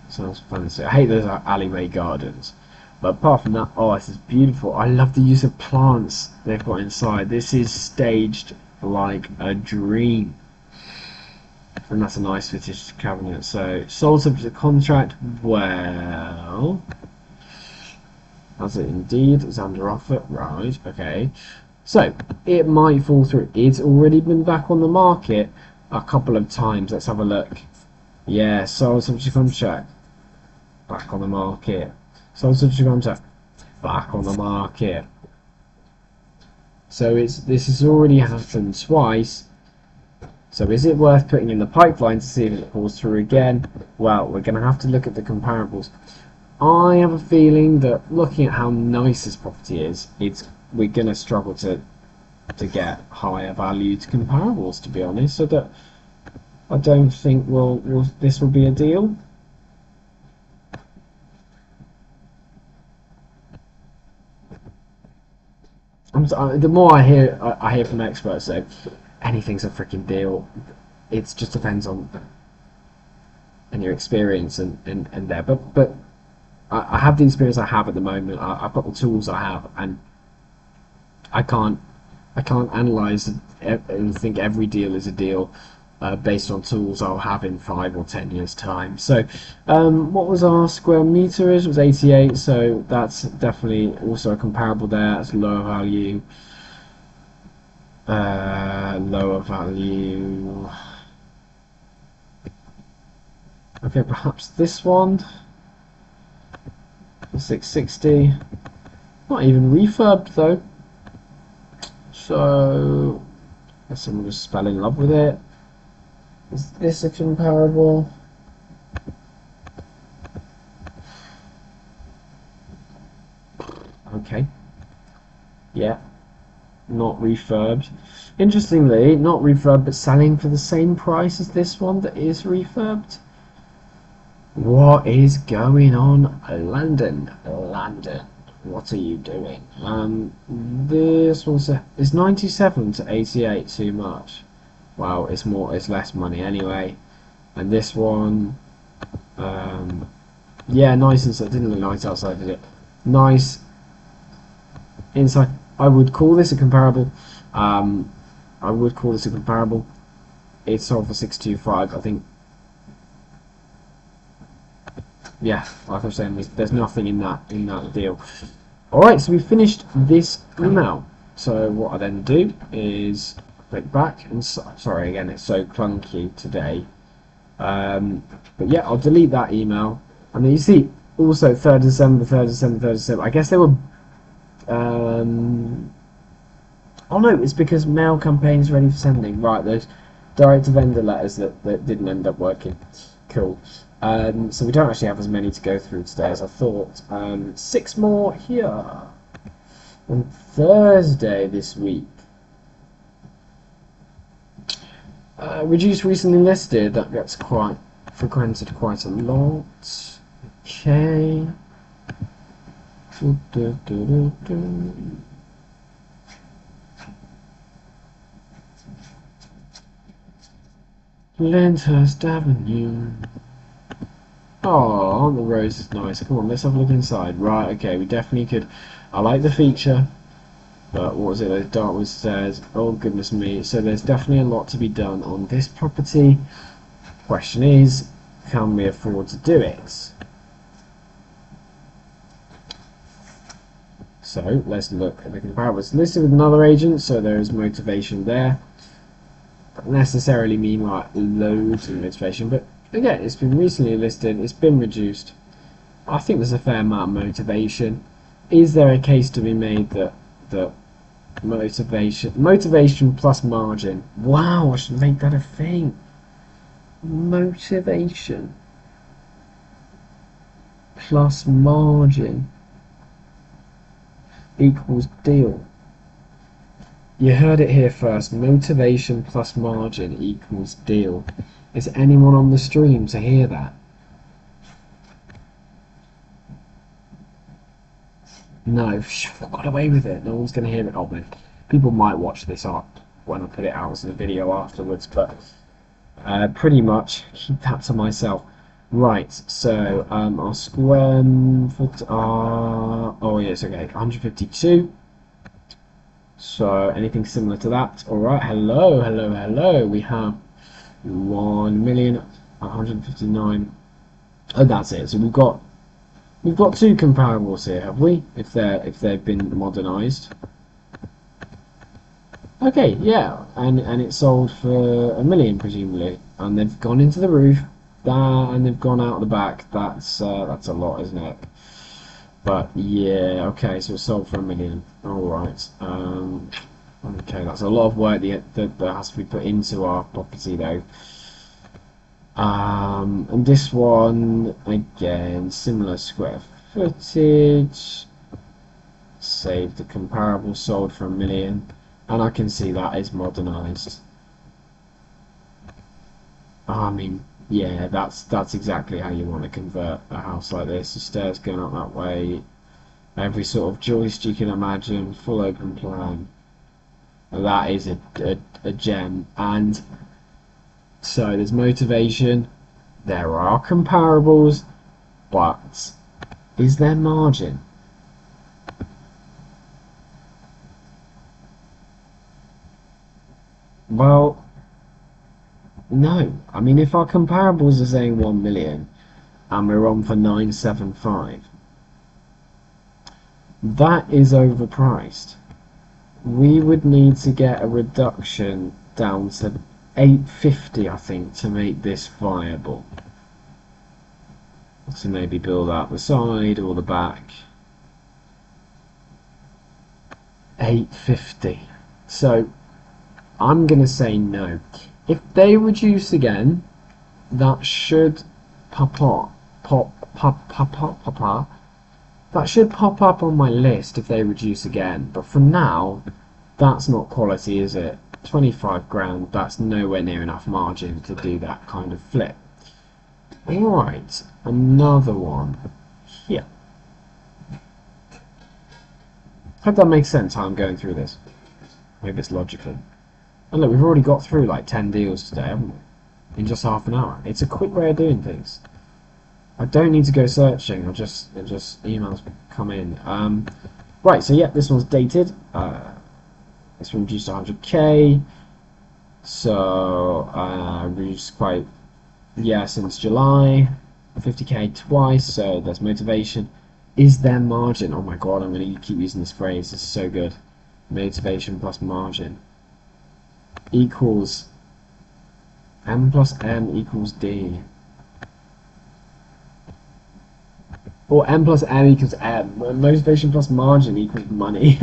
Sounds fancy. I hate those alleyway gardens. But apart from that, oh, this is beautiful. I love the use of plants they've got inside. This is staged like a dream. And that's a nice vintage cabinet. So, sold subject to contract. Well, has it indeed? It's under offer. Right, okay. So, it might fall through. It's already been back on the market a couple of times. Let's have a look. Yeah, sold subject to contract. Back on the market. Sold subject to contract. Back on the market. So this has already happened twice. So is it worth putting in the pipeline to see if it falls through again? Well, we're going to have to look at the comparables. I have a feeling that looking at how nice this property is, we're going to struggle to get higher valued comparables, to be honest. So that I don't think this will be a deal. The more I hear from experts, though, anything's a freaking deal. It just depends on your experience and there. But I have the experience I have at the moment. I've got the tools I have, and I can't analyse and think every deal is a deal based on tools I'll have in 5 or 10 years' time. So, what was our square meterage? It was 88, so that's definitely also a comparable there. That's lower value. Lower value. Okay, perhaps this one. 660. Not even refurbed though. So, I guess someone just fell in love with it. Is this a comparable? Okay. Yeah. Not refurbed. Interestingly, not refurbed, but selling for the same price as this one that is refurbed. What is going on, London? London, what are you doing? This one's is 97 to 88 too much? Wow, it's less money anyway. And this one, yeah, nice inside. Didn't look nice outside, did it? Nice inside. I would call this a comparable. I would call this a comparable. It's sold for 625. I think. Yeah, like I was saying, there's nothing in that deal. All right, so we finished this email. So what I then do is click back and sorry again, it's so clunky today. But yeah, I'll delete that email, and then you see also 3rd December, 3rd December, 3rd December. I guess they were. Oh no, it's because mail campaigns ready for sending. Right, those direct to vendor letters that didn't end up working. Cool. So we don't actually have as many to go through today as I thought. 6 more here on Thursday this week. Reduced recently listed. That gets quite frequented quite a lot. Okay. Lyndhurst Avenue. Oh, the rose is nice. Come on, let's have a look inside. Right, okay, we definitely could. I like the feature, but what was it? Those Dartwood stairs. Oh goodness me! So there's definitely a lot to be done on this property. Question is, can we afford to do it? So let's look at the comparables. Listed with another agent, so there is motivation there. Doesn't necessarily mean like loads of motivation, but again, it's been recently listed, it's been reduced. I think there's a fair amount of motivation. Is there a case to be made that motivation plus margin? Wow, I should make that a thing. Motivation plus margin equals deal. You heard it here first. Motivation plus margin equals deal. Is anyone on the stream to hear that? No, I got away with it. No one's going to hear it. Oh, man. People might watch this up when I put it out as a video afterwards, but Pretty much keep that to myself. Right, so our square foot are, oh yes, okay, 152. So anything similar to that. All right, hello, hello, hello. We have 1,159,000. Oh, that's it. So we've got two comparables here, have we? If they've been modernised. Okay, yeah, and it sold for 1 million presumably, and they've gone into the roof, and they've gone out the back. That's a lot, isn't it? But yeah, okay, so it sold for 1 million. All right. Okay, that's a lot of work that has to be put into our property though. And this one again, similar square footage. Saved the comparable, sold for 1 million, and I can see that is modernised. I mean, yeah, that's exactly how you want to convert a house like this. The stairs going up that way, every sort of joist you can imagine, full open plan. That is a gem. And so there's motivation, there are comparables, but is there margin? Well, no. I mean, if our comparables are saying 1 million and we're on for 975, that is overpriced. We would need to get a reduction down to 850, I think, to make this viable. So maybe build out the side or the back. 850. So I'm going to say no. If they reduce again, that should pop up, that should pop up on my list if they reduce again. But for now, that's not quality, is it? 25 grand, that's nowhere near enough margin to do that kind of flip. Alright, another one here. Hope that makes sense how I'm going through this. Maybe it's logical. And look, we've already got through like 10 deals today, haven't we? In just half an hour. It's a quick way of doing things. I don't need to go searching, it just emails come in. Right, so yeah, this one's dated. It's reduced to 100k. So reduced quite, yeah, since July. 50k twice, so there's motivation. Is there margin? Oh my god, I'm going to keep using this phrase, this is so good. Motivation plus margin equals M plus M equals D. Or M plus M equals M. Motivation plus margin equals money.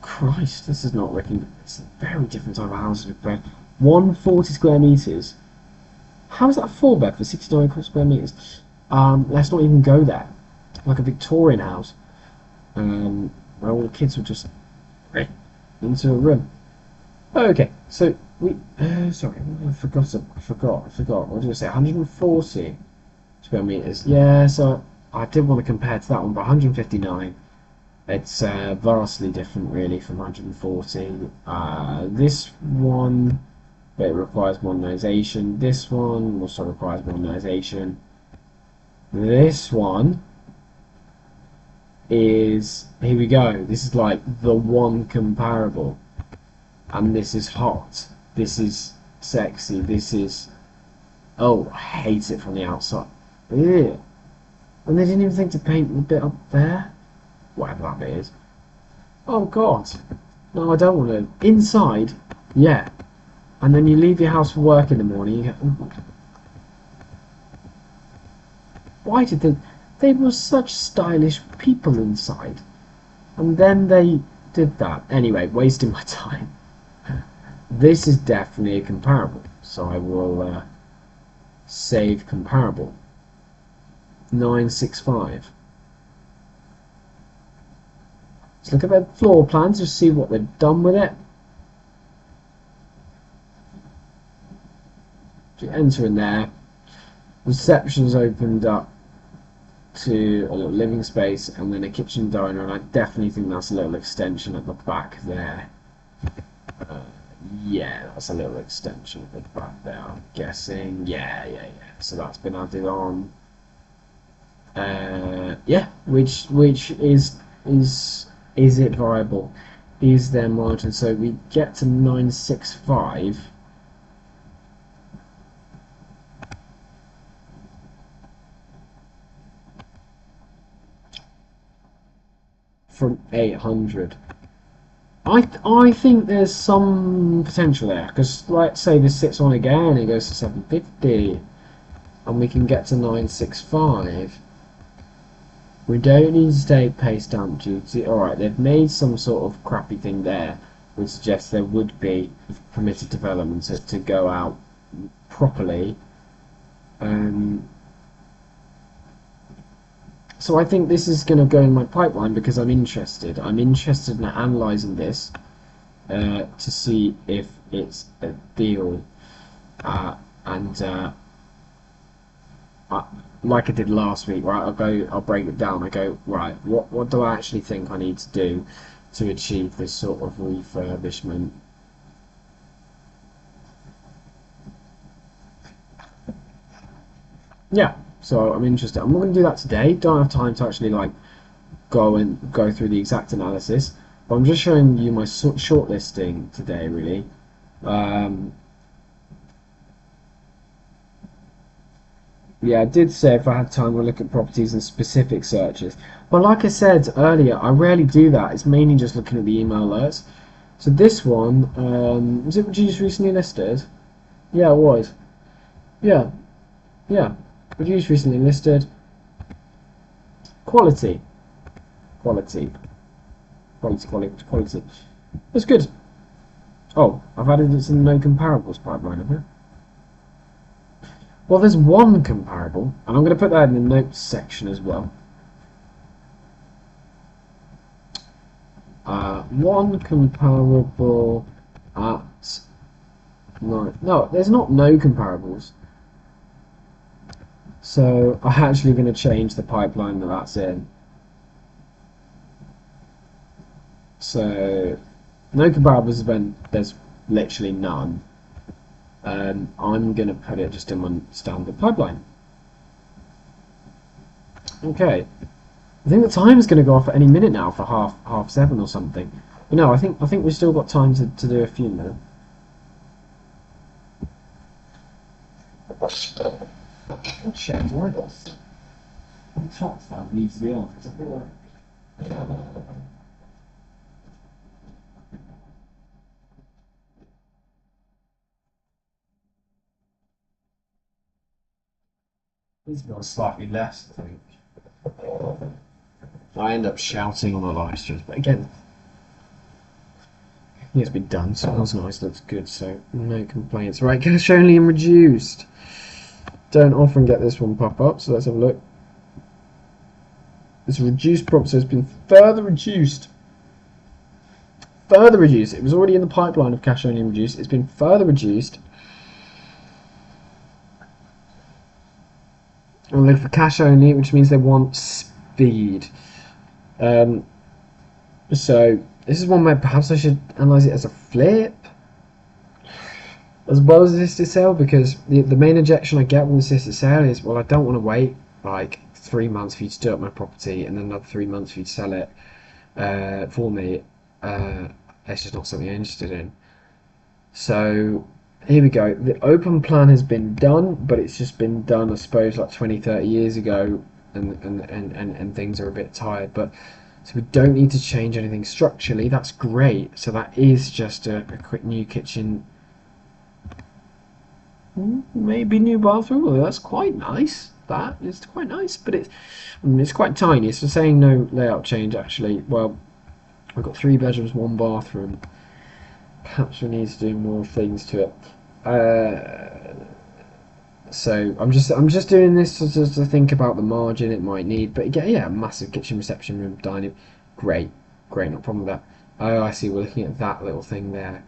Christ, this is not working. It's a very different type of house with bed. 140 square meters. How is that a 4-bed for 69 square meters? Let's not even go there. Like a Victorian house. Where all the kids were just into a room. Okay, so we. Sorry, I forgot. What did I say? 140 square meters. Yeah, so I did want to compare to that one, but 159. It's vastly different, really, from 140. This one, but it requires modernisation. This one also requires modernisation. This one is, here we go, this is like the one comparable, and this is hot, this is sexy, this is, oh, I hate it from the outside. Ew. And they didn't even think to paint the bit up there, whatever that bit is. Oh god, no, I don't want to. Inside, yeah, and then you leave your house for work in the morning, you get, why did they were such stylish people inside, and then they did that. Anyway, wasting my time. This is definitely a comparable, so I will save comparable. 965. Let's look at their floor plans to see what they've done with it. So you enter in there. Reception's opened up to a little living space and then a kitchen diner, and I definitely think that's a little extension at the back there. Uh, yeah, that's a little extension of the back there, I'm guessing. Yeah. So that's been added on. Yeah, which is it viable? Is there margin? So we get to 965 from 800. I think there's some potential there because, like, say this sits on again, it goes to 750, and we can get to 965. We don't need to take pay stamp duty. Alright, they've made some sort of crappy thing there, which suggests there would be permitted development to go out properly. Um, so I think this is going to go in my pipeline because I'm interested. I'm interested in analysing this to see if it's a deal. And I, like I did last week, right? I'll break it down. I go, right, what do I actually think I need to do to achieve this sort of refurbishment? Yeah, so I'm interested. I'm not going to do that today. Don't have time to actually like go through the exact analysis. But I'm just showing you my shortlisting today, really. Um, Yeah, I did say if I had time, we'll look at properties and specific searches. But like I said earlier, I rarely do that. It's mainly just looking at the email alerts. So this one, was it reduced recently listed? Yeah, it was. Yeah, yeah. Reduced recently listed. Quality. Quality. Quality. That's good. Oh, I've added it to the no comparables pipeline, have I? Well, there's one comparable, and I'm going to put that in the notes section as well. One comparable at no, there's not no comparables. So I'm actually going to change the pipeline that's in. So no comparables when there's literally none. I'm going to put it just in my standard pipeline. Okay. I think the time is going to go off at any minute now for half seven or something. But no, I think we've still got time to do a few minutes. Check why not? Top that needs to be on. Needs to be on slightly less, I think. I end up shouting on the live streams, but again, it's been done, smells nice, looks good, so no complaints. Right, cash only and reduced. Don't often get this one pop up, so let's have a look. It's a reduced prop, so it's been further reduced. Further reduced. It was already in the pipeline of cash only and reduced. It's been further reduced. And look for cash only, which means they want speed. So this is one where perhaps I should analyse it as a flip as well as assisted sale, because the main objection I get with assisted sale is, well, I don't want to wait like 3 months for you to do up my property and then another 3 months for you to sell it for me. It's just not something I'm interested in. So here we go. The open plan has been done, but it's just been done, I suppose, like 20-30 years ago, and things are a bit tired. But so we don't need to change anything structurally. That's great. So that is just a quick new kitchen, maybe new bathroom. Well, that's quite nice. That is quite nice, but it's quite tiny. It's saying no layout change actually. Well, I've got 3 bedrooms, 1 bathroom. Perhaps we need to do more things to it. So I'm just doing this to think about the margin it might need. But yeah, massive kitchen, reception room, dining. Great, no problem with that. Oh, I see. We're looking at that little thing there.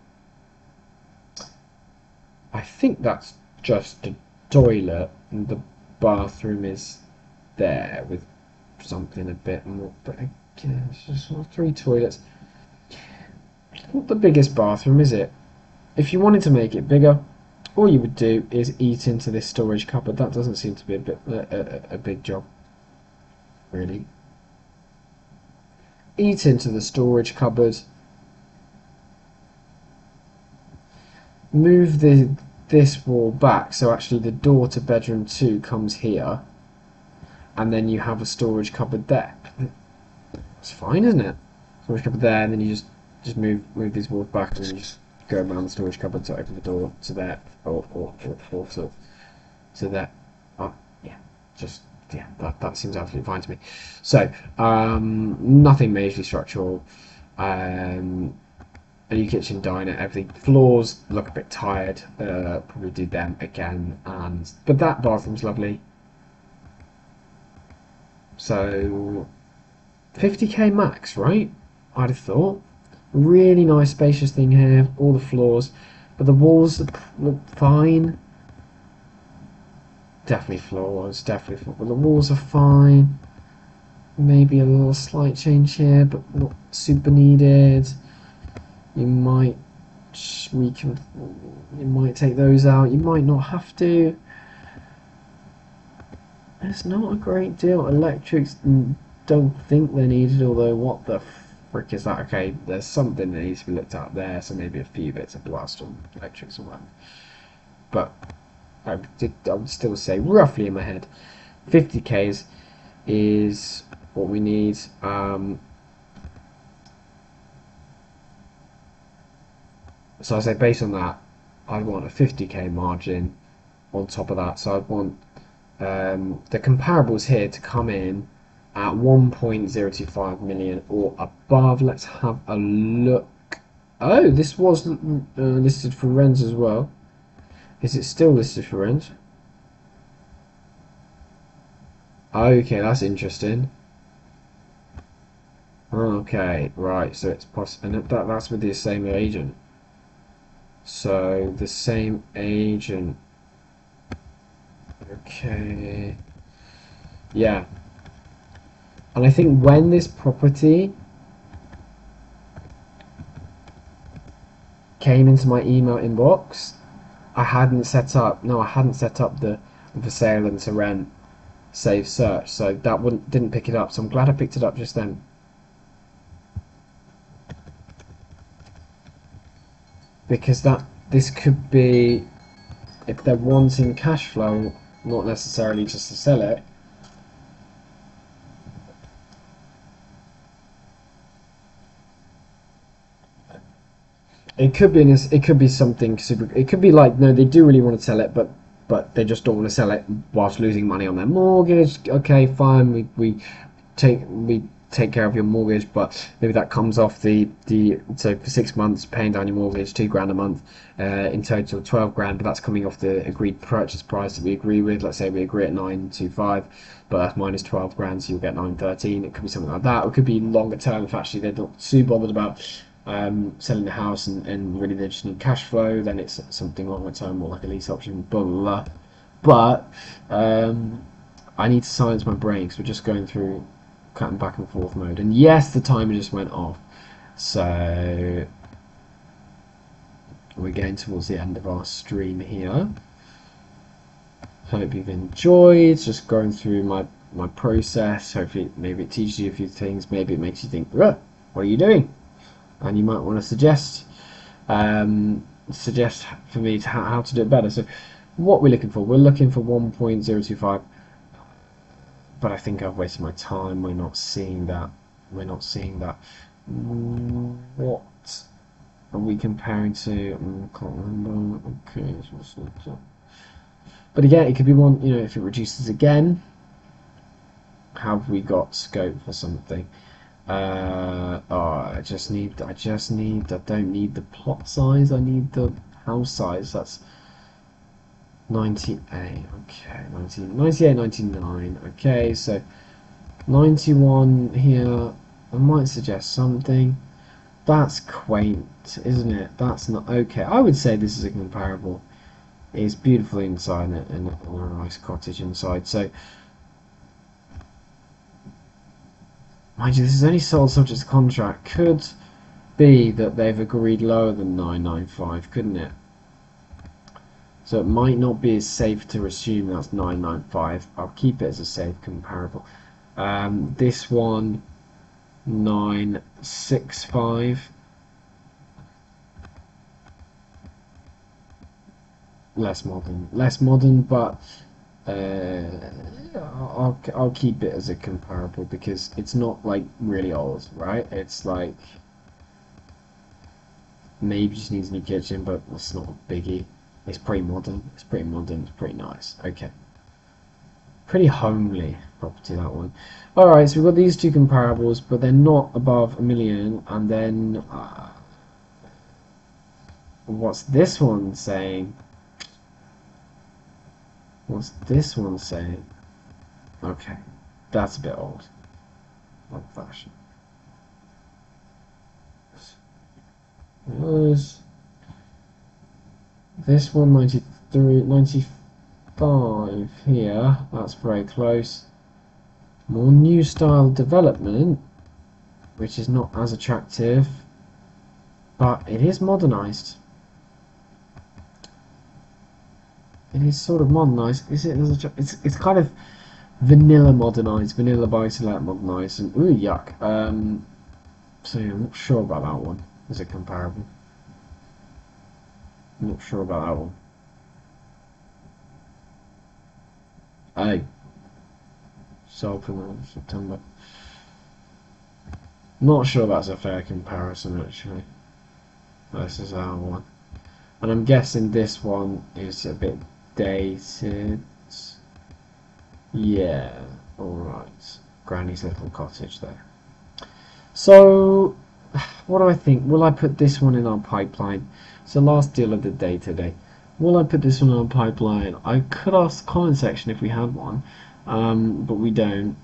I think that's just a toilet, and the bathroom is there with something a bit more. But again, it's just 3 toilets. not the biggest bathroom, is it? If you wanted to make it bigger, all you would do is eat into this storage cupboard. That doesn't seem to be a big job, really. Eat into the storage cupboard. Move this wall back, so actually the door to bedroom 2 comes here, and then you have a storage cupboard there. It's fine, isn't it? Storage cupboard there, and then you just move these walls back, and then you just go around the storage cupboard to open the door to there, or to there. Oh, yeah, just yeah, that seems absolutely fine to me. So, nothing majorly structural. A new kitchen, diner, everything. Floors look a bit tired. Probably do them again. But that bathroom's lovely. So 50k max, right? I'd have thought. Really nice, spacious thing here. All the floors, but the walls look fine. Definitely floors, but the walls are fine. Maybe a little slight change here, but not super needed. You might you might take those out. You might not have to. It's not a great deal. Electrics, don't think they're needed. Although, what the frick is that? Okay, there's something that needs to be looked at there. So maybe a few bits of blast on electrics and whatever. But I would still say roughly in my head, 50k is what we need. So I say based on that, I'd want a 50k margin on top of that. So I'd want the comparables here to come in at 1.025 million or above. Let's have a look. Oh, this was listed for rent as well. Is it still listed for rent? Okay, that's interesting. Okay, right. So it's possible, and that's with the same agent. So the same agent. Okay. Yeah. And I think when this property came into my email inbox, I hadn't set up the for sale and to rent save search, so that didn't pick it up. So I'm glad I picked it up just then. Because this could be, if they're wanting cash flow, not necessarily just to sell it. It could be something super. It could be like, no, they do really want to sell it, but they just don't want to sell it whilst losing money on their mortgage. Okay, fine, we take care of your mortgage, but maybe that comes off so for 6 months paying down your mortgage, £2 a month, in total 12 grand, but that's coming off the agreed purchase price that we agree with. Let's say we agree at 925, but that's minus 12 grand, so you'll get 913. It could be something like that. Or it could be longer term if actually they're not too bothered about selling the house and really they just need cash flow. Then it's something longer term, more like a lease option, blah blah blah. But I need to silence my brain because we're just going through cutting back and forth mode, and yes, the timer just went off, so we're getting towards the end of our stream here. Hope you've enjoyed just going through my process. Hopefully maybe it teaches you a few things, maybe it makes you think, what are you doing, and you might want to suggest for me how to do it better. So what we're looking for 1.025, but I think I've wasted my time. We're not seeing that. What are we comparing to? I can't remember. Okay, but again, it could be one. If it reduces again, have we got scope for something? I don't need the plot size. I need the house size. That's 98. Okay, 98, 99. Okay, so 91 here. I might suggest something. That's quaint, isn't it? That's not okay. I would say this is a comparable. It's beautiful inside and a nice cottage inside. So, mind you, this is only sold subject to contract. Could be that they've agreed lower than 995, couldn't it? So it might not be as safe to assume that's 995. I'll keep it as a safe comparable. This one, 965. Less modern, but I'll keep it as a comparable because it's not like really old, right? It's like maybe just needs a new kitchen, but it's not a biggie. It's pretty modern. It's pretty modern. It's pretty nice. Okay, pretty homely property, that one. All right, so we've got these two comparables, but they're not above 1 million. And then what's this one saying? What's this one saying? Okay, that's a bit old fashioned. Was this one 93, 95 here? That's very close. More new style development, which is not as attractive, but it is modernized. It is sort of modernized. Is it? It's kind of vanilla modernized, vanilla buy-to-let modernized, and ooh yuck. So yeah, I'm not sure about that one. Is it comparable? I'm not sure about that one. Sold in September. Not sure that's a fair comparison actually. This is our one, and I'm guessing this one is a bit dated. Yeah, alright. Granny's little cottage there. So, what do I think? Will I put this one in our pipeline? So last deal of the day today. Will I put this one in our pipeline? I could ask the comment section if we had one, but we don't.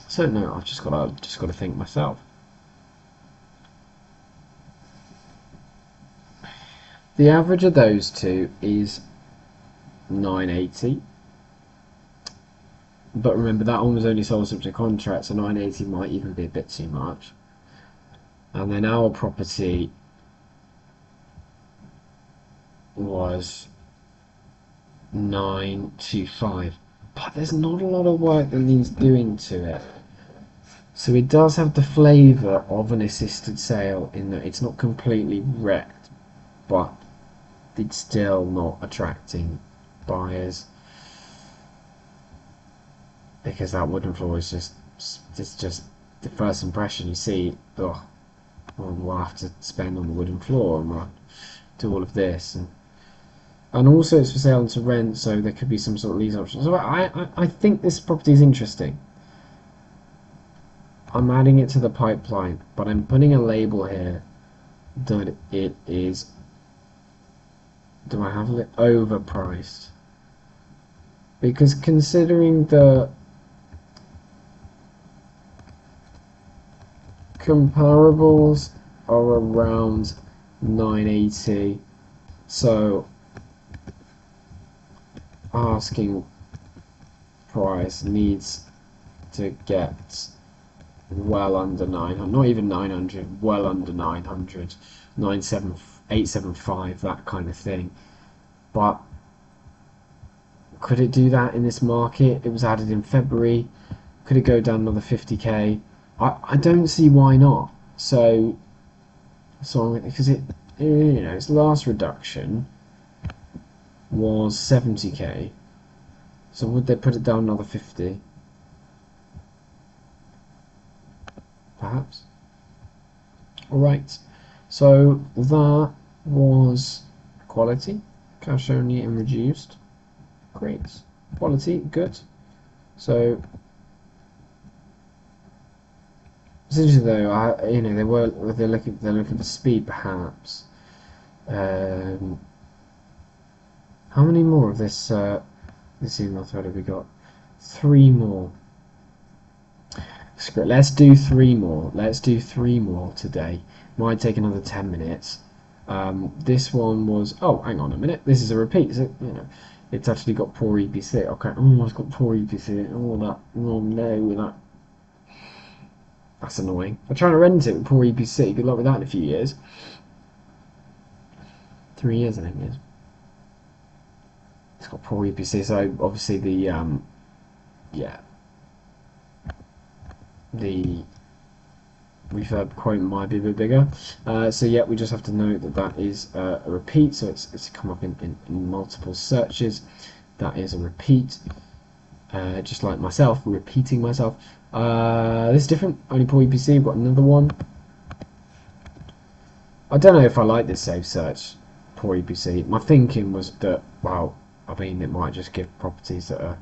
So no, I've just got to think myself. The average of those two is 980. But remember, that one was only sold subject to contract, so 980 might even be a bit too much. And then our property was 925. But there's not a lot of work that needs doing to it. So it does have the flavour of an assisted sale in that it's not completely wrecked, but it's still not attracting buyers. Because that wooden floor is just the first impression you see. Oh, we'll have to spend on the wooden floor and we'll do all of this, and also it's for sale and to rent, so there could be some sort of lease option. So I think this property is interesting. I'm adding it to the pipeline, but I'm putting a label here that it is. Do I have it overpriced? Because considering the comparables are around 980, so asking price needs to get well under 900, not even 900, well under 900, 875, that kind of thing. But could it do that in this market? It was added in February. Could it go down another 50k? I don't see why not. So because its last reduction was 70k. So would they put it down another 50? Perhaps. Alright, so that was quality, cash only and reduced. Great. Quality, good. So it's interesting though, they're looking for speed perhaps. How many more of this email thread have we got? 3 more. Let's do 3 more. Let's do 3 more today. Might take another 10 minutes. This one was. Oh, hang on a minute. This is a repeat. So, it's actually got poor EPC. Okay. Oh, it's got poor EPC. Oh, that. Oh no, that That's annoying. I'm trying to rent it with poor EPC. Good luck with that in a few years. 3 years, I think it is. It's got poor EPC, so obviously the yeah, the refurb quote might be a bit bigger. So yeah, we just have to note that that is a repeat, so it's come up in multiple searches. That is a repeat, just like myself, repeating myself. This is different, only poor EPC. We've got another one. I don't know if I like this save search, poor EPC. My thinking was that, well, I mean, it might just give properties that are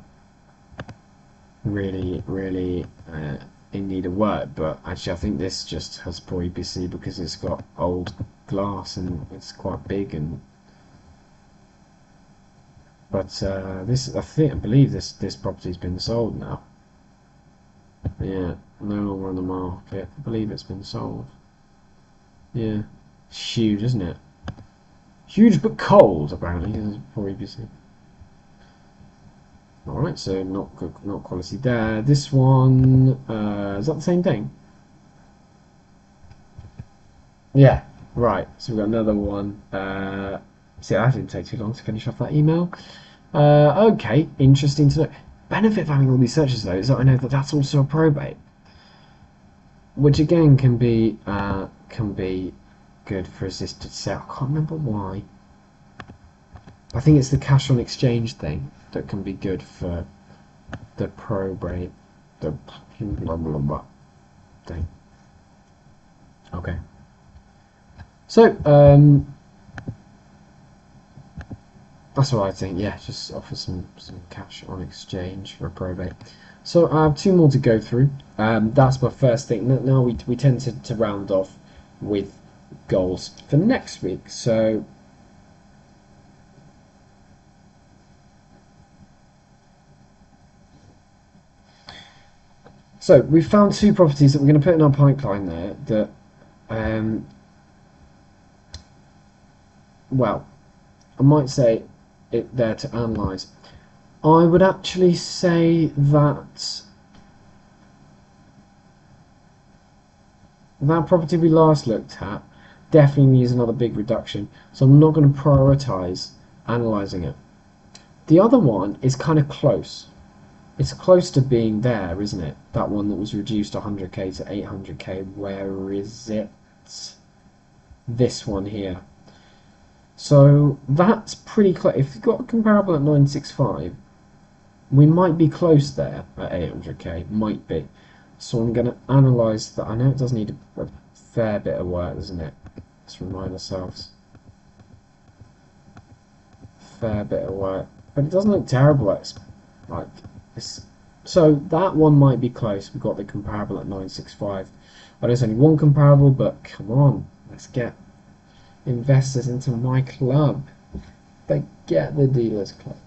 really, really in need of work, but actually I think this just has poor EPC because it's got old glass and it's quite big. And but this, I believe this property's been sold now. Yeah, no longer on the market. I believe it's been sold. Yeah, it's huge, isn't it? Huge but cold, apparently. Poor EPC. Alright, so not good, not quality there. This one, is that the same thing? Yeah, right. So we've got another one. See, that didn't take too long to finish off that email. Okay, interesting to know. Benefit of having all these searches, though, is that I know that that's also a probate, which again can be good for assisted sale. I can't remember why. I think it's the cash on exchange thing that can be good for the probate, the blah blah blah thing. Okay. So that's what I think. Yeah, just offer some cash on exchange for a probate. So I have two more to go through. That's my first thing. Now we tend to round off with goals for next week. So we found two properties that we're going to put in our pipeline there that, well, I might say it there to analyse. I would actually say that that property we last looked at definitely needs another big reduction, so I'm not going to prioritise analysing it. The other one is kind of close. It's close to being there, isn't it? That one that was reduced 100k to 800k. Where is it? This one here. So that's pretty close. If you've got a comparable at 965, we might be close there at 800k. Might be. So I'm going to analyse that. I know it does need a fair bit of work, doesn't it? Let's remind ourselves. Fair bit of work. But it doesn't look terrible. Like this. So that one might be close. We've got the comparable at 965. I know there's only one comparable, but come on. Let's get investors into my club. They get the dealers club.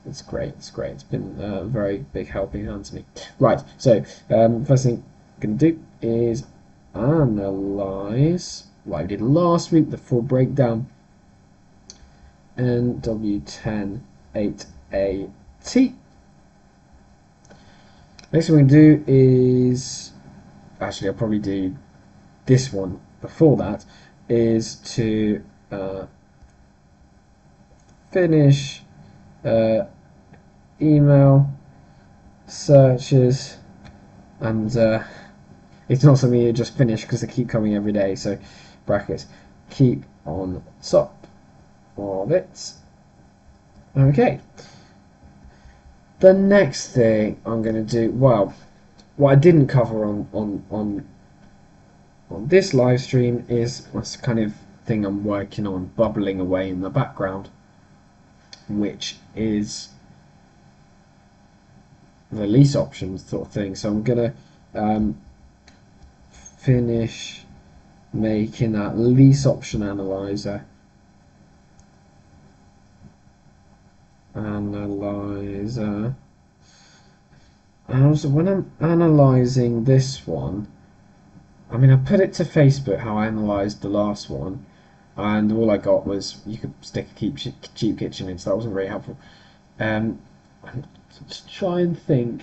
It's great. It's great. It's been a very big helping hand to me. Right. So first thing I'm going to do is analyze, like we did last week, the full breakdown. NW10 8AT. Next thing we're going to do is, actually I'll probably do this one before that, is to finish email searches, and it's not something you just finish because they keep coming every day, so brackets, keep on top of it. Okay. The next thing I'm going to do, well, what I didn't cover on this live stream is this kind of thing I'm working on, bubbling away in the background, which is the lease options sort of thing. So I'm going to finish making that lease option analyzer. And also when I'm analysing this one, I mean, I put it to Facebook how I analysed the last one, and all I got was you could stick a cheap kitchen in, so that wasn't very helpful. Let's try and think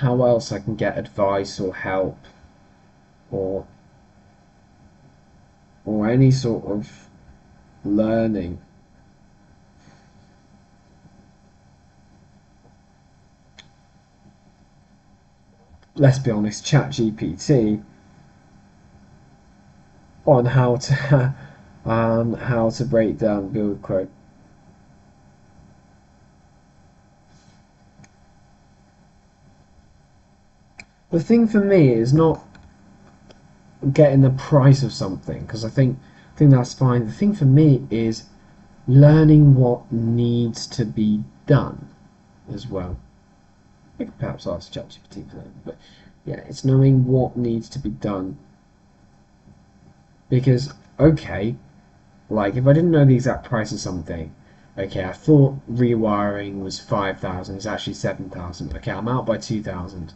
how else I can get advice or help or any sort of learning. Let's be honest, ChatGPT on how to break down build quote. The thing for me is not getting the price of something, because I think that's fine. The thing for me is learning what needs to be done as well. I could perhaps ask ChatGPT for that, but yeah, it's knowing what needs to be done. Because, okay, like if I didn't know the exact price of something, okay, I thought rewiring was 5,000, it's actually 7,000. Okay, I'm out by 2,000.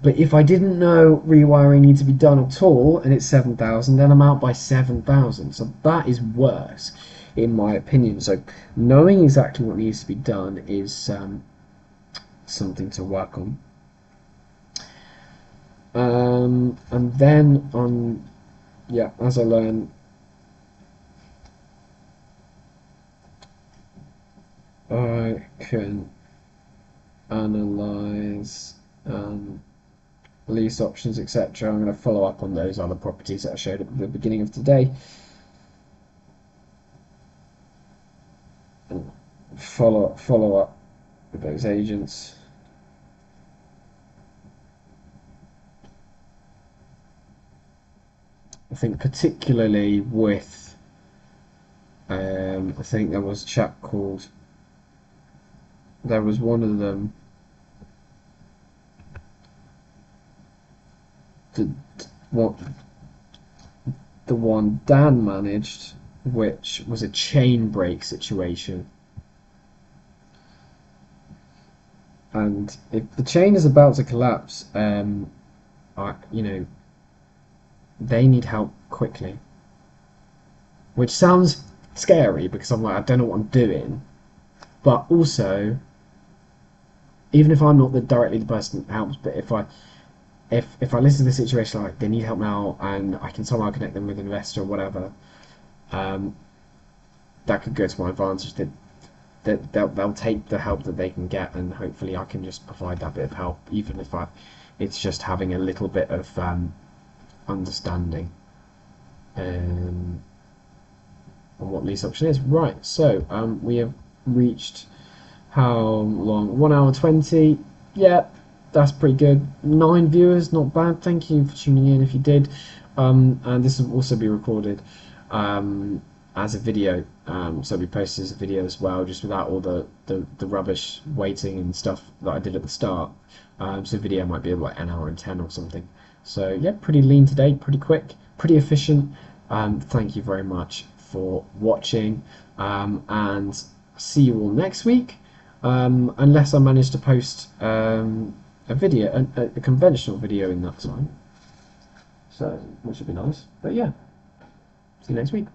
But if I didn't know rewiring needs to be done at all and it's 7,000, then I'm out by 7,000. So that is worse, in my opinion. So knowing exactly what needs to be done is something to work on. And then as I learn, I can analyze lease options, etc. I'm going to follow up on those other properties that I showed at the beginning of today. And follow up with those agents. I think particularly with I think there was a chap called, there was one of them, the one Dan managed, which was a chain break situation. And if the chain is about to collapse, they need help quickly. Which sounds scary because I'm like, I don't know what I'm doing. But also, even if I'm not directly the person that helps, but if I listen to the situation like they need help now and I can somehow connect them with an investor or whatever, that could go to my advantage. That they'll take the help that they can get, and hopefully I can just provide that bit of help, even if it's just having a little bit of understanding on what lease option is. Right, so we have reached how long? 1 hour 20. Yeah, that's pretty good. 9 viewers, not bad. Thank you for tuning in if you did. And this will also be recorded as a video, so it'll be posted as a video as well, just without all the rubbish waiting and stuff that I did at the start. So video might be like an hour and 10 or something. So yeah, pretty lean today, pretty quick, pretty efficient. Thank you very much for watching, and see you all next week, unless I manage to post a video, a conventional video in that time, so which would be nice. But yeah, see you next week.